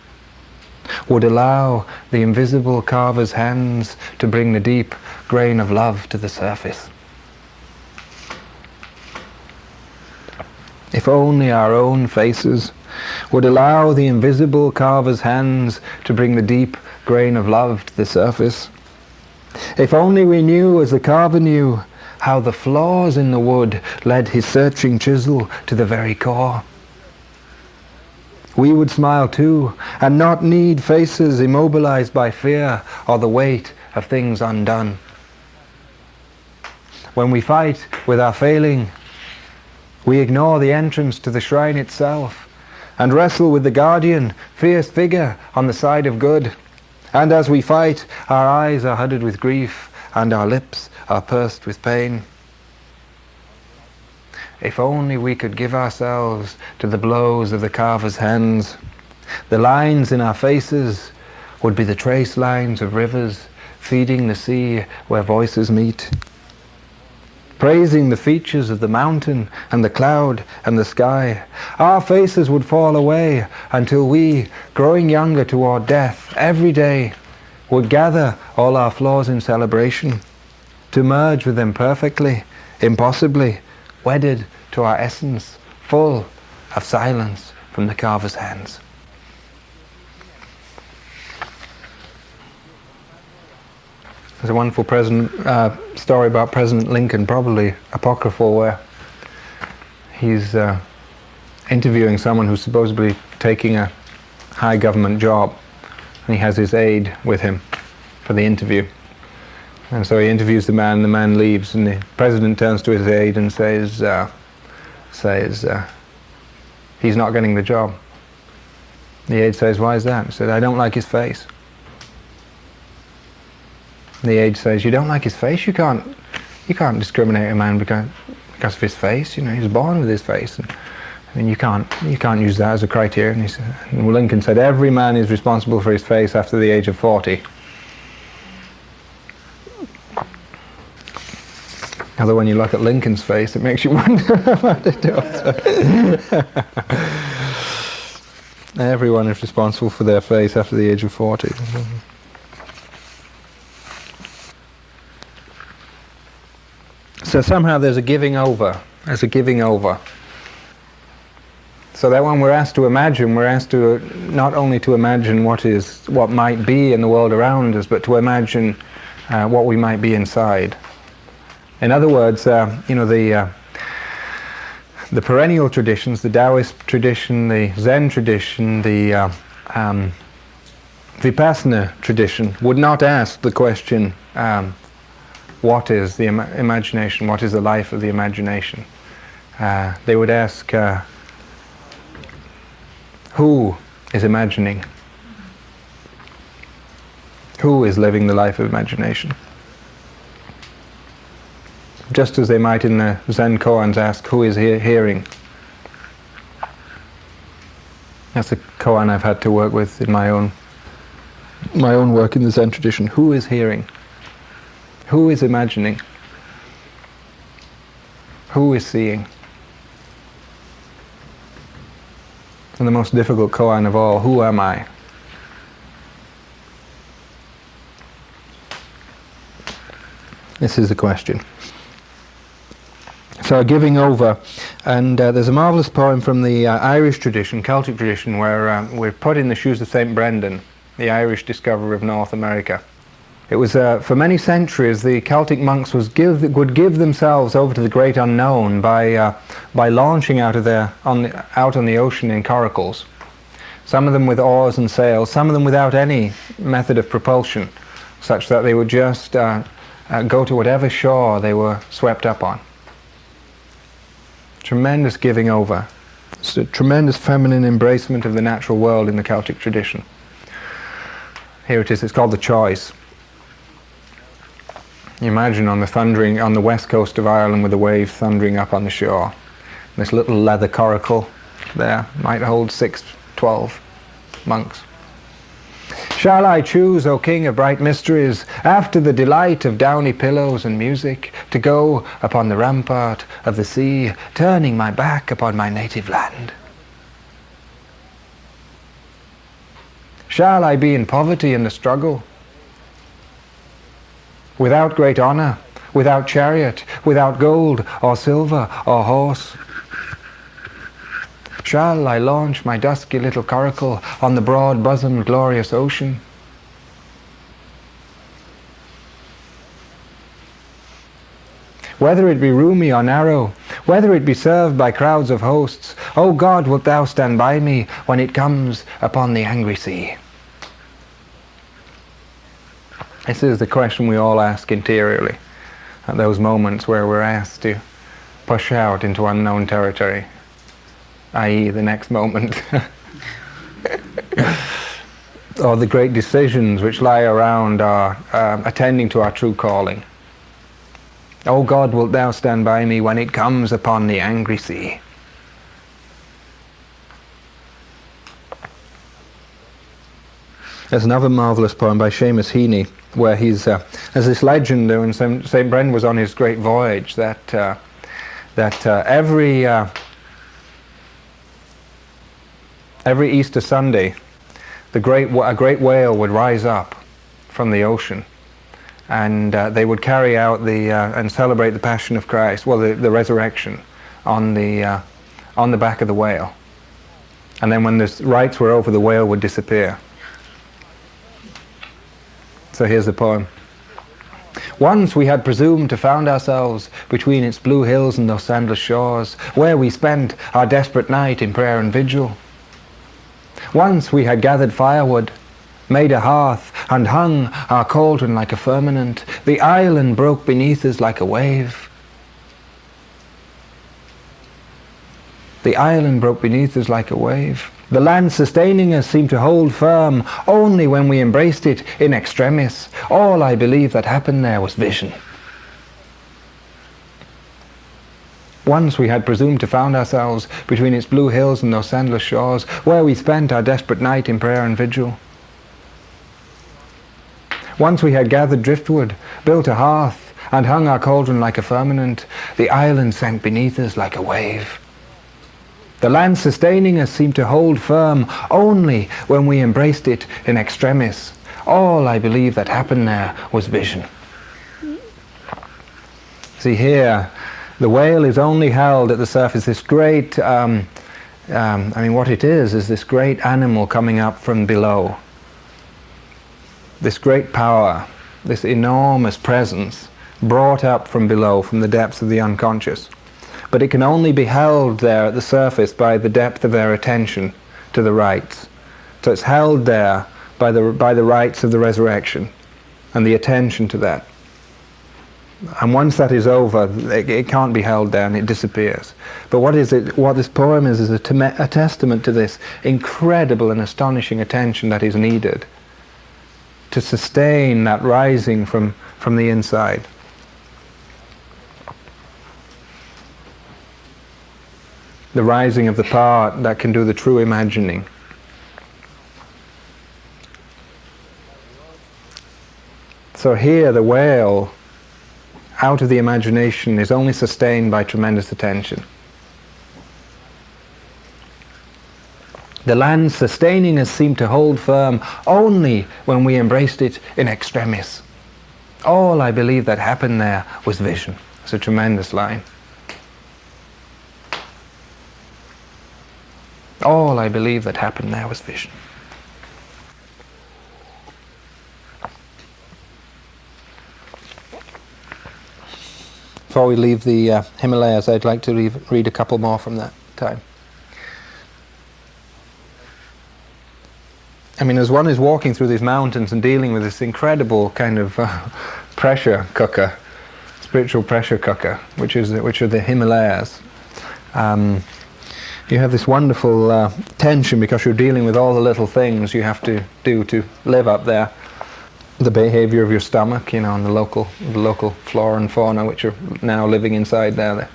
would allow the invisible carver's hands to bring the deep grain of love to the surface. If only our own faces would allow the invisible carver's hands to bring the deep grain of love to the surface. If only we knew, as the carver knew, how the flaws in the wood led his searching chisel to the very core. We would smile too, and not need faces immobilized by fear or the weight of things undone. When we fight with our failing, we ignore the entrance to the shrine itself and wrestle with the guardian, fierce figure on the side of good. And as we fight, our eyes are hooded with grief and our lips are pursed with pain. If only we could give ourselves to the blows of the carver's hands, the lines in our faces would be the trace lines of rivers feeding the sea where voices meet. Praising the features of the mountain and the cloud and the sky, our faces would fall away until we, growing younger toward death every day, would gather all our flaws in celebration, to merge with them perfectly, impossibly, wedded to our essence, full of silence from the carver's hands. There's a wonderful story about President Lincoln, probably apocryphal, where he's interviewing someone who's supposedly taking a high government job, and he has his aide with him for the interview. And so he interviews the man leaves, and the president turns to his aide and says, he's not getting the job. The aide says, why is that? He said, I don't like his face. The aide says, you don't like his face? You can't discriminate a man because of his face. You know, he's born with his face. And you can't use that as a criterion. And Lincoln said, every man is responsible for his face after the age of 40. Although when you look at Lincoln's face, it makes you wonder about it. Everyone is responsible for their face after the age of 40. So somehow there's a giving over. There's a giving over. So that when we're asked to imagine, we're asked to not only to imagine what might be in the world around us, but to imagine what we might be inside. In other words, the perennial traditions, the Taoist tradition, the Zen tradition, the Vipassana tradition, would not ask the question, what is the imagination? What is the life of the imagination? They would ask, who is imagining? Who is living the life of imagination? Just as they might in the Zen koans ask, who is hearing? That's a koan I've had to work with in my own work in the Zen tradition. Who is hearing? Who is imagining? Who is seeing? And the most difficult koan of all, who am I? This is the question. So giving over, and there's a marvellous poem from the Irish tradition, Celtic tradition, where we're put in the shoes of St. Brendan, the Irish discoverer of North America. It was, for many centuries, the Celtic monks would give themselves over to the great unknown by launching out on the ocean in coracles. Some of them with oars and sails, some of them without any method of propulsion, such that they would just go to whatever shore they were swept up on. Tremendous giving over. It's a tremendous feminine embracement of the natural world in the Celtic tradition. Here it is, it's called The Choice. You imagine on the west coast of Ireland with the waves thundering up on the shore. This little leather coracle there might hold 12 monks. Shall I choose, O King of bright mysteries, after the delight of downy pillows and music, to go upon the rampart of the sea, turning my back upon my native land? Shall I be in poverty in the struggle? Without great honour, without chariot, without gold or silver or horse? Shall I launch my dusky little coracle on the broad-bosomed glorious ocean? Whether it be roomy or narrow, whether it be served by crowds of hosts, O God, wilt thou stand by me when it comes upon the angry sea? This is the question we all ask interiorly at those moments where we're asked to push out into unknown territory, i.e. the next moment. Or the great decisions which lie around our attending to our true calling. O God, wilt thou stand by me when it comes upon the angry sea? There's another marvellous poem by Seamus Heaney where there's this legend when St. Brendan was on his great voyage that every Easter Sunday a great whale would rise up from the ocean, and they would carry out and celebrate the Passion of Christ, the resurrection, on the back of the whale. And then when the rites were over, the whale would disappear. So here's the poem. Once we had presumed to found ourselves between its blue hills and those sandless shores, where we spent our desperate night in prayer and vigil. Once we had gathered firewood, made a hearth, and hung our cauldron like a firmament. The island broke beneath us like a wave. The island broke beneath us like a wave. The land sustaining us seemed to hold firm only when we embraced it in extremis. All I believe that happened there was vision. Once we had presumed to found ourselves between its blue hills and those sandless shores, where we spent our desperate night in prayer and vigil. Once we had gathered driftwood, built a hearth, and hung our cauldron like a firmament. The island sank beneath us like a wave. The land sustaining us seemed to hold firm only when we embraced it in extremis. All I believe that happened there was vision. See here, the whale is only held at the surface. This great, what it is this great animal coming up from below. This great power, this enormous presence brought up from below, from the depths of the unconscious. But it can only be held there at the surface by the depth of their attention to the rites. So it's held there by the rites of the resurrection and the attention to that. And once that is over, it can't be held there and it disappears. But what this poem is a testament to this incredible and astonishing attention that is needed to sustain that rising from the inside. The rising of the part that can do the true imagining. So here the whale, out of the imagination, is only sustained by tremendous attention. The land sustaining us seemed to hold firm only when we embraced it in extremis. All I believe that happened there was vision. It's a tremendous line. All I believe that happened there was vision. Before we leave the Himalayas, I'd like to read a couple more from that time. As one is walking through these mountains and dealing with this incredible kind of pressure cooker, spiritual pressure cooker, which are the Himalayas. You have this wonderful tension because you're dealing with all the little things you have to do to live up there. The behavior of your stomach, and the local flora and fauna which are now living inside there.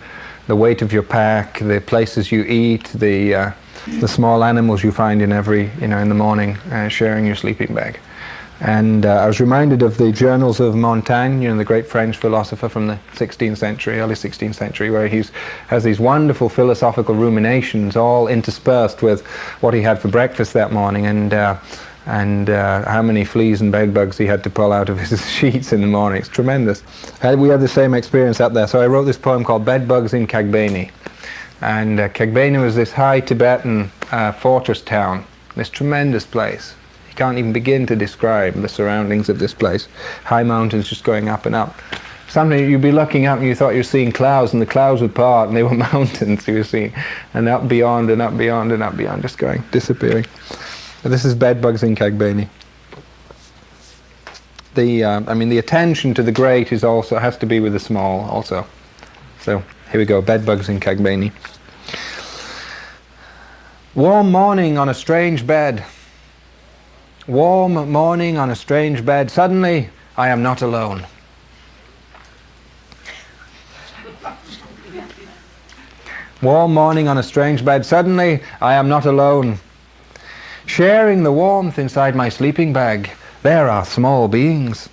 The weight of your pack, the places you eat, the small animals you find in in the morning, sharing your sleeping bag. And I was reminded of the Journals of Montaigne, the great French philosopher from the 16th century, early 16th century, where he has these wonderful philosophical ruminations all interspersed with what he had for breakfast that morning. And and how many fleas and bed bugs he had to pull out of his sheets in the morning. It's tremendous. We had the same experience up there. So I wrote this poem called Bed Bugs in Kagbeni. And Kagbeni was this high Tibetan fortress town, this tremendous place. You can't even begin to describe the surroundings of this place. High mountains just going up and up. Sometimes you'd be looking up and you thought you were seeing clouds, and the clouds would part and they were mountains you were seeing. And up beyond and up beyond and up beyond, just going, disappearing. This is Bed Bugs in Kagbeni. The attention to the great is also has to be with the small also. So here we go, Bed Bugs in Kagbeni. Warm morning on a strange bed. Warm morning on a strange bed. Suddenly I am not alone. Warm morning on a strange bed. Suddenly I am not alone. Sharing the warmth inside my sleeping bag, there are small beings.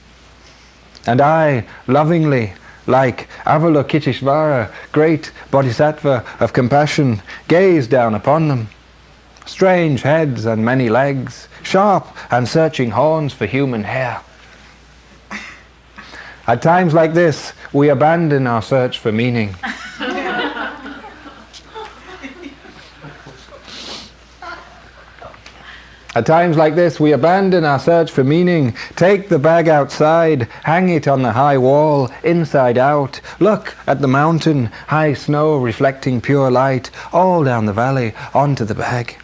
And I, lovingly, like Avalokiteshvara, great bodhisattva of compassion, gaze down upon them. Strange heads and many legs, sharp and searching horns for human hair. At times like this, we abandon our search for meaning. At times like this, we abandon our search for meaning, take the bag outside, hang it on the high wall, inside out, look at the mountain, high snow reflecting pure light, all down the valley, onto the bag.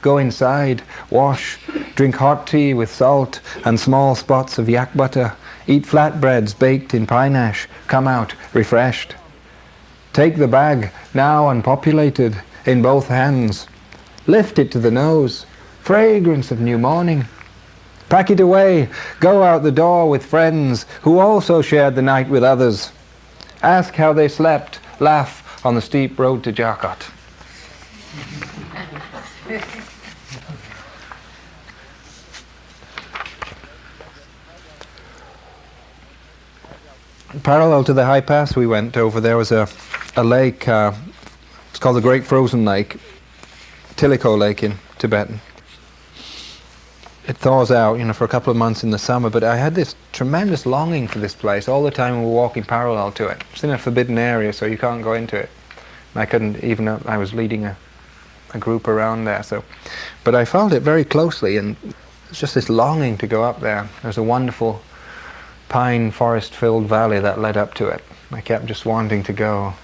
Go inside, wash, drink hot tea with salt and small spots of yak butter, eat flatbreads baked in pine ash, come out refreshed. Take the bag, now unpopulated, in both hands, lift it to the nose, fragrance of new morning. Pack it away, go out the door with friends who also shared the night with others. Ask how they slept, laugh on the steep road to Jarkot. Parallel to the high pass we went over, there was a lake, it's called the Great Frozen Lake, Tiliko Lake in Tibetan. It thaws out, for a couple of months in the summer, but I had this tremendous longing for this place all the time we were walking parallel to it. It's in a forbidden area, so you can't go into it. And I couldn't even, I was leading a group around there, but I felt it very closely, and it's just this longing to go up there. There's a wonderful pine forest-filled valley that led up to it. I kept just wanting to go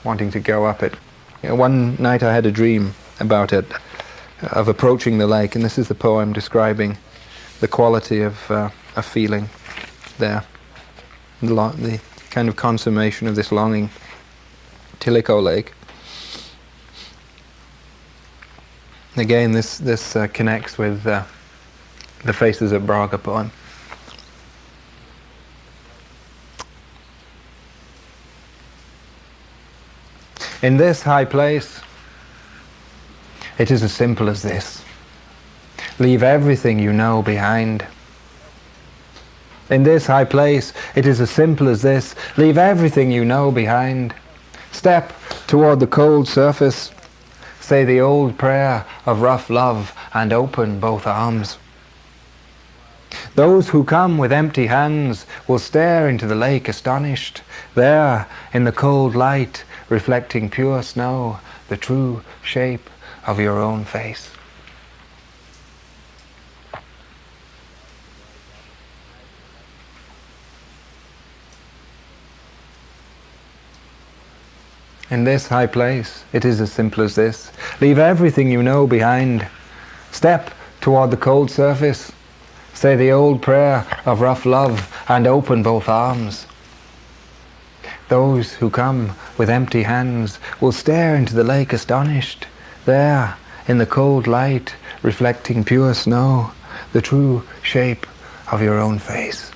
up it. One night I had a dream about it, of approaching the lake, and this is the poem describing the quality of a feeling there, the kind of consummation of this longing. Tiliko Lake. Again, this connects with the Faces of Braga poem. In this high place, it is as simple as this. Leave everything you know behind. In this high place, it is as simple as this. Leave everything you know behind. Step toward the cold surface. Say the old prayer of rough love and open both arms. Those who come with empty hands will stare into the lake astonished. There, in the cold light, reflecting pure snow, the true shape of your own face. In this high place, it is as simple as this. Leave everything you know behind. Step toward the cold surface. Say the old prayer of rough love and open both arms. Those who come with empty hands will stare into the lake astonished. There, in the cold light, reflecting pure snow, the true shape of your own face.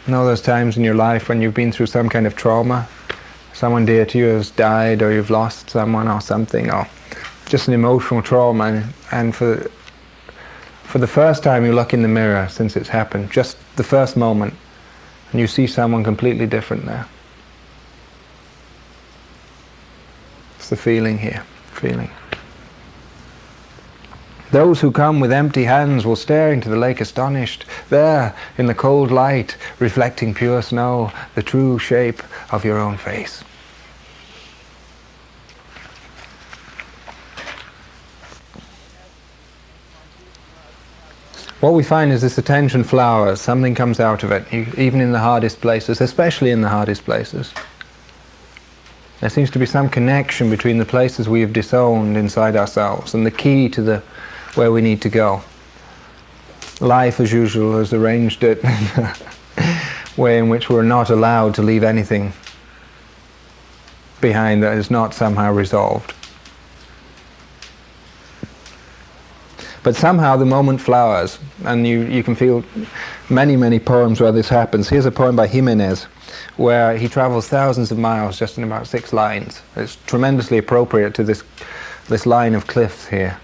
Those times in your life when you've been through some kind of trauma, someone dear to you has died, or you've lost someone or something, or just an emotional trauma, and for the first time you look in the mirror since it's happened, just the first moment, and you see someone completely different there. It's the feeling here, feeling. Those who come with empty hands will stare into the lake astonished, there, in the cold light, reflecting pure snow, the true shape of your own face. What we find is this attention flowers, something comes out of it, even in the hardest places, especially in the hardest places. There seems to be some connection between the places we have disowned inside ourselves and the key to where we need to go. Life, as usual, has arranged it in a way in which we're not allowed to leave anything behind that is not somehow resolved. But somehow the moment flowers, and you can feel many, many poems where this happens. Here's a poem by Jimenez, where he travels thousands of miles just in about 6 lines. It's tremendously appropriate to this line of cliffs here,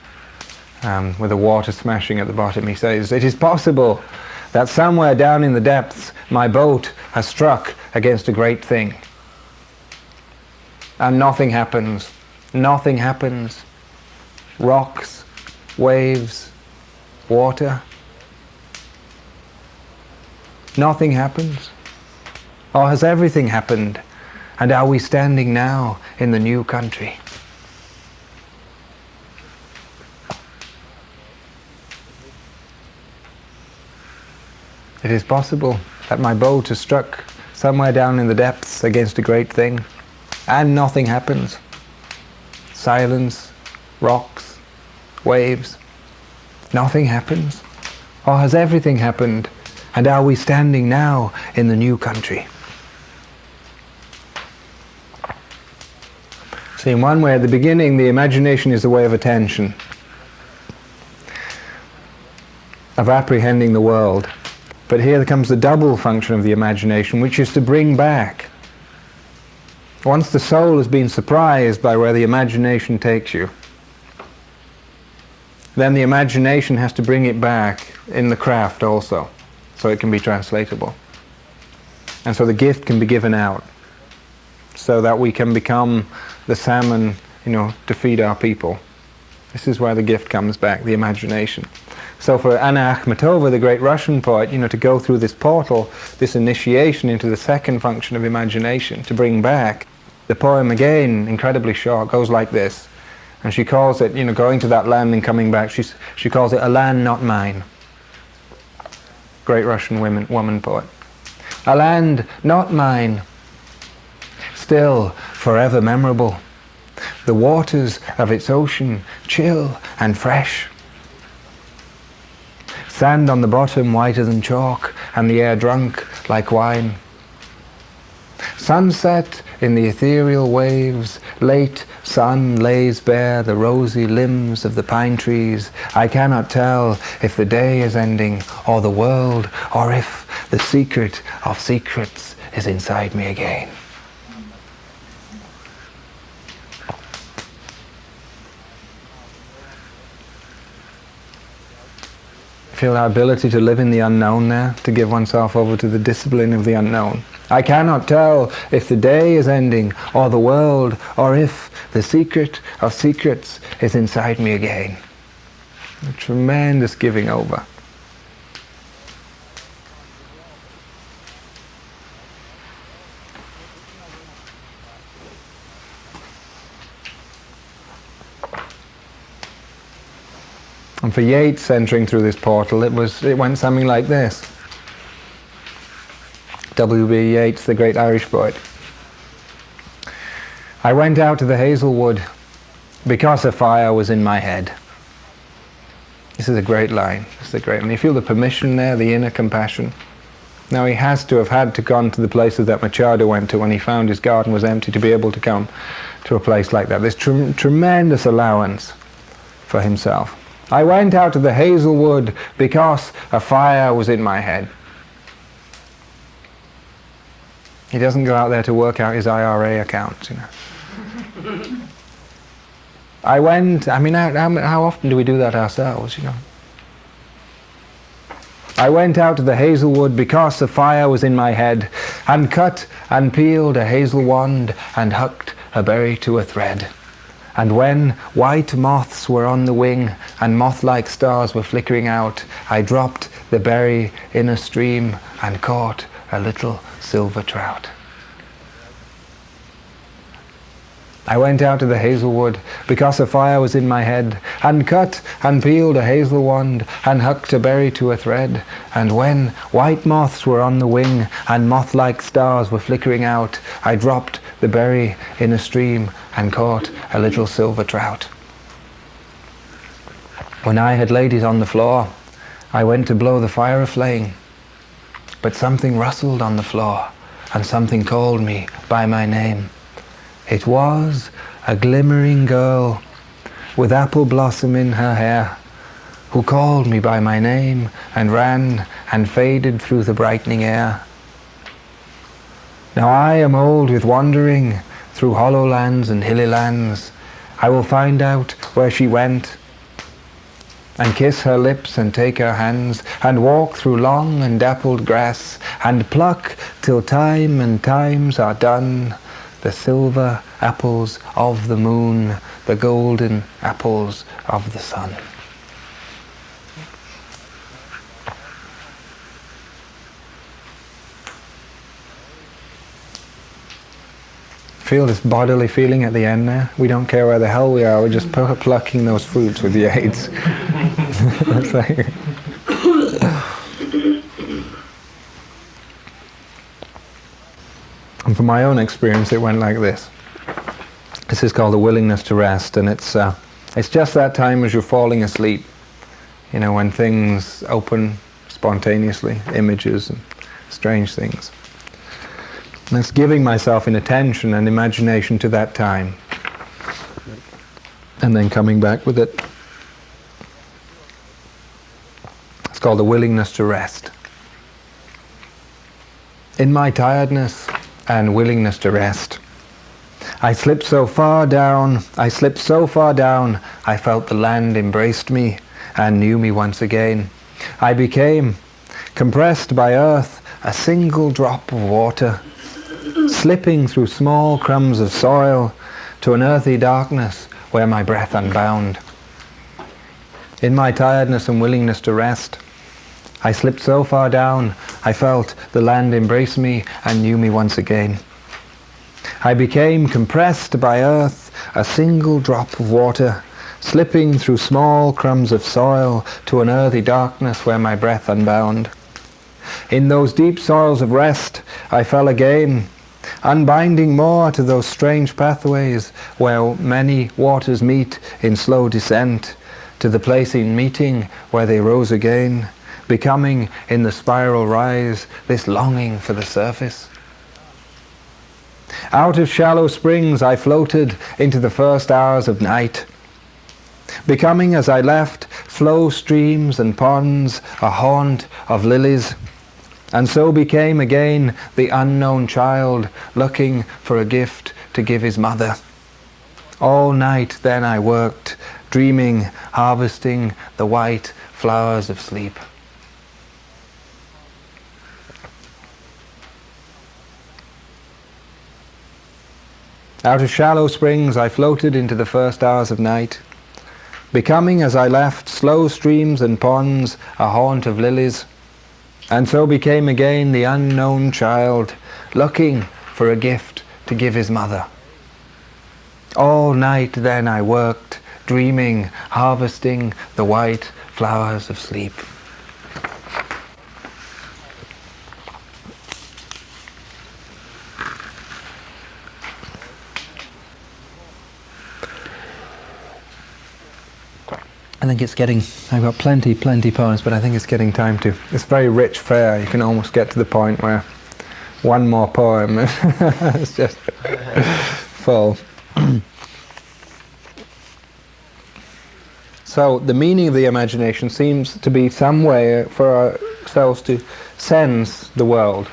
with the water smashing at the bottom. He says, "It is possible that somewhere down in the depths my boat has struck against a great thing. And nothing happens. Nothing happens. Rocks, waves, water. Nothing happens. Or has everything happened? And are we standing now in the new country?" It is possible that my boat has struck somewhere down in the depths against a great thing, and nothing happens. Silence, rocks, waves, nothing happens. Or has everything happened? And are we standing now in the new country? See, in one way, at the beginning, the imagination is a way of attention, of apprehending the world. But here comes the double function of the imagination, which is to bring back. Once the soul has been surprised by where the imagination takes you, then the imagination has to bring it back in the craft also, so it can be translatable. And so the gift can be given out, so that we can become the salmon, to feed our people. This is where the gift comes back, the imagination. So for Anna Akhmatova, the great Russian poet, to go through this portal, this initiation into the second function of imagination, to bring back, the poem again, incredibly short, goes like this. And she calls it, going to that land and coming back, she calls it a land not mine. Great Russian woman poet. A land not mine, still forever memorable. The waters of its ocean chill and fresh. Sand on the bottom whiter than chalk, and the air drunk like wine. Sunset in the ethereal waves, late sun lays bare the rosy limbs of the pine trees. I cannot tell if the day is ending, or the world, or if the secret of secrets is inside me again. Feel our ability to live in the unknown there, to give oneself over to the discipline of the unknown. I cannot tell if the day is ending, or the world, or if the secret of secrets is inside me again. A tremendous giving over. And for Yeats entering through this portal, it went something like this. W.B. Yeats, the great Irish poet. I went out to the hazelwood because a fire was in my head. This is a great line. This is a great line. You feel the permission there, the inner compassion. Now he has to have had to gone to the places that Machado went to when he found his garden was empty to be able to come to a place like that. There's tremendous allowance for himself. I went out to the hazelwood because a fire was in my head. He doesn't go out there to work out his IRA account, I went, how often do we do that ourselves, I went out to the hazelwood because a fire was in my head, and cut and peeled a hazel wand, and hucked a berry to a thread. And when white moths were on the wing and moth-like stars were flickering out, I dropped the berry in a stream and caught a little silver trout. I went out to the hazel wood because a fire was in my head, and cut and peeled a hazel wand and hucked a berry to a thread. And when white moths were on the wing and moth-like stars were flickering out, I dropped the berry in a stream and caught a little silver trout. When I had laid it on the floor, I went to blow the fire aflame, but something rustled on the floor and something called me by my name. It was a glimmering girl with apple blossom in her hair, who called me by my name and ran and faded through the brightening air. Now I am old with wandering through hollow lands and hilly lands. I will find out where she went, and kiss her lips and take her hands, and walk through long and dappled grass, and pluck till time and times are done the silver apples of the moon, the golden apples of the sun. Feel this bodily feeling at the end there? We don't care where the hell we are, we're just plucking those fruits with the aids. It's like and from my own experience, it went like this. This is called the willingness to rest, and it's just that time as you're falling asleep, you know, when things open spontaneously, images and strange things. And it's giving myself in attention and imagination to that time, and then coming back with it. It's called the willingness to rest. In my tiredness and willingness to rest, I slipped so far down, I felt the land embraced me and knew me once again. I became compressed by earth, a single drop of water, slipping through small crumbs of soil to an earthy darkness where my breath unbound. In my tiredness and willingness to rest, I slipped so far down, I felt the land embrace me and knew me once again. I became compressed by earth, a single drop of water, slipping through small crumbs of soil to an earthy darkness where my breath unbound. In those deep soils of rest, I fell again, unbinding more to those strange pathways where many waters meet in slow descent, to the place in meeting where they rose again, becoming in the spiral rise this longing for the surface. Out of shallow springs I floated into the first hours of night, becoming as I left slow streams and ponds, a haunt of lilies, and so became again the unknown child looking for a gift to give his mother. All night then I worked, dreaming, harvesting the white flowers of sleep. Out of shallow springs I floated into the first hours of night, becoming as I left slow streams and ponds, a haunt of lilies, and so became again the unknown child, looking for a gift to give his mother. All night then I worked, dreaming, harvesting the white flowers of sleep. I think it's getting, I've got plenty poems, but I think it's getting time to, it's very rich fare. You can almost get to the point where one more poem, it's just full. So the meaning of the imagination seems to be some way for ourselves to sense the world.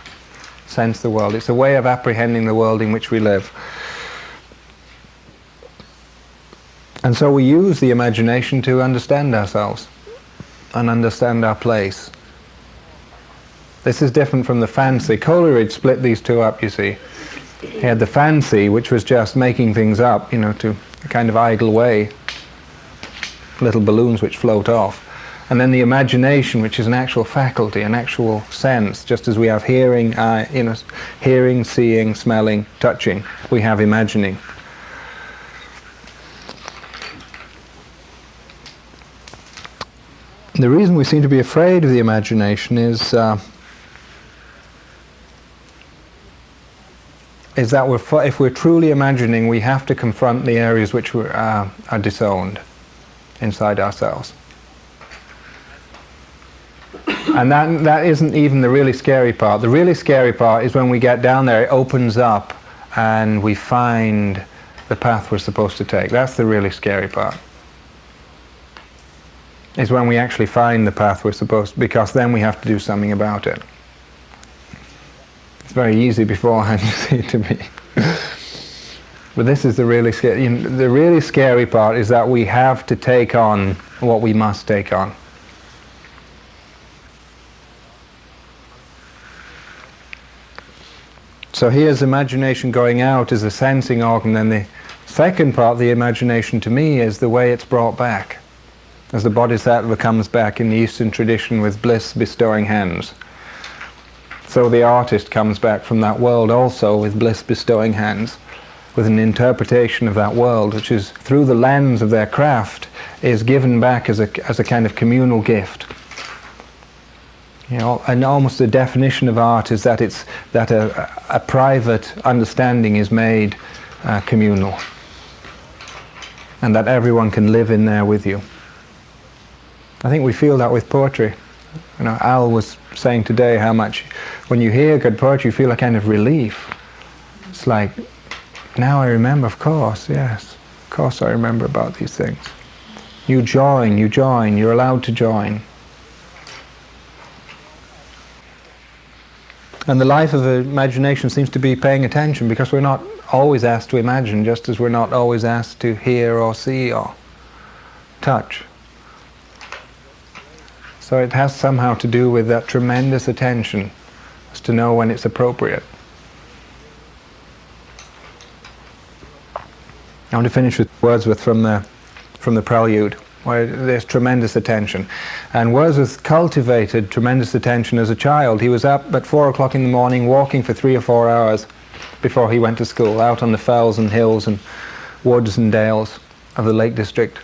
It's a way of apprehending the world in which we live. And so we use the imagination to understand ourselves and understand our place. This is different from the fancy. Coleridge split these two up, you see. He had the fancy, which was just making things up, you know, to a kind of idle way, little balloons which float off. And then the imagination, which is an actual faculty, an actual sense, just as we have hearing, hearing, seeing, smelling, touching, we have imagining. The reason we seem to be afraid of the imagination is that if we're truly imagining, we have to confront the areas which are disowned inside ourselves. And that isn't even the really scary part. The really scary part is when we get down there, it opens up and we find the path we're supposed to take. That's the really scary part. Is when we actually find the path we're supposed to, because then we have to do something about it. It's very easy beforehand, you see, to be. But this is the really scary. The really scary part is that we have to take on what we must take on. So here's imagination going out as a sensing organ, and the second part of the imagination to me is the way it's brought back. As the bodhisattva comes back in the Eastern tradition with bliss-bestowing hands. So the artist comes back from that world also with bliss-bestowing hands, with an interpretation of that world, which is, through the lens of their craft, is given back as a kind of communal gift. And almost the definition of art is that a private understanding is made communal, and that everyone can live in there with you. I think we feel that with poetry. Al was saying today how much, when you hear good poetry, you feel a kind of relief. It's like, now I remember, of course, yes, of course I remember about these things. You join, you're allowed to join. And the life of imagination seems to be paying attention, because we're not always asked to imagine, just as we're not always asked to hear or see or touch. So it has somehow to do with that tremendous attention, as to know when it's appropriate. I want to finish with Wordsworth from the Prelude, where there's tremendous attention. And Wordsworth cultivated tremendous attention as a child. He was up at 4 o'clock in the morning, walking for 3 or 4 hours before he went to school, out on the fells and hills and woods and dales of the Lake District.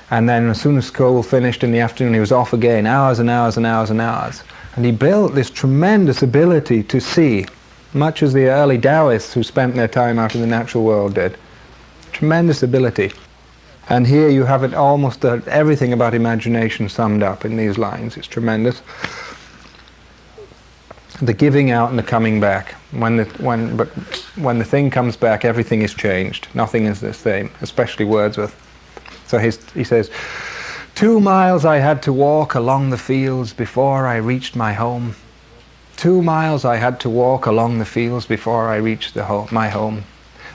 And then as soon as school finished in the afternoon, he was off again, hours and hours and hours and hours. And he built this tremendous ability to see, much as the early Taoists who spent their time out in the natural world did. Tremendous ability. And here you have it almost everything about imagination summed up in these lines. It's tremendous. The giving out and the coming back. When the thing comes back, everything is changed. Nothing is the same, especially Wordsworth. So he says, 2 miles I had to walk along the fields before I reached my home. 2 miles I had to walk along the fields before I reached my home.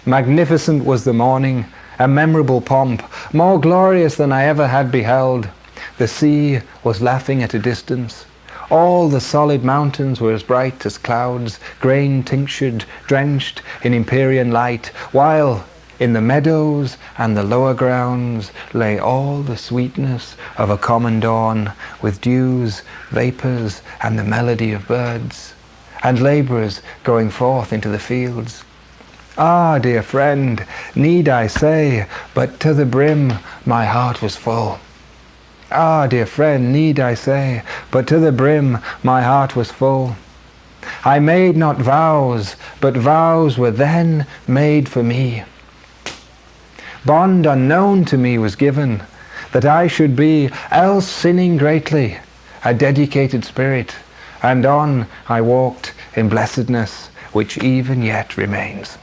Magnificent was the morning, a memorable pomp, more glorious than I ever had beheld. The sea was laughing at a distance. All the solid mountains were as bright as clouds, grain tinctured, drenched in Empyrean light, while in the meadows and the lower grounds lay all the sweetness of a common dawn, with dews, vapours, and the melody of birds, and labourers going forth into the fields. Ah, dear friend, need I say, but to the brim my heart was full. Ah, dear friend, need I say, but to the brim my heart was full. I made not vows, but vows were then made for me. Bond unknown to me was given, that I should be, else sinning greatly, a dedicated spirit, and on I walked in blessedness, which even yet remains.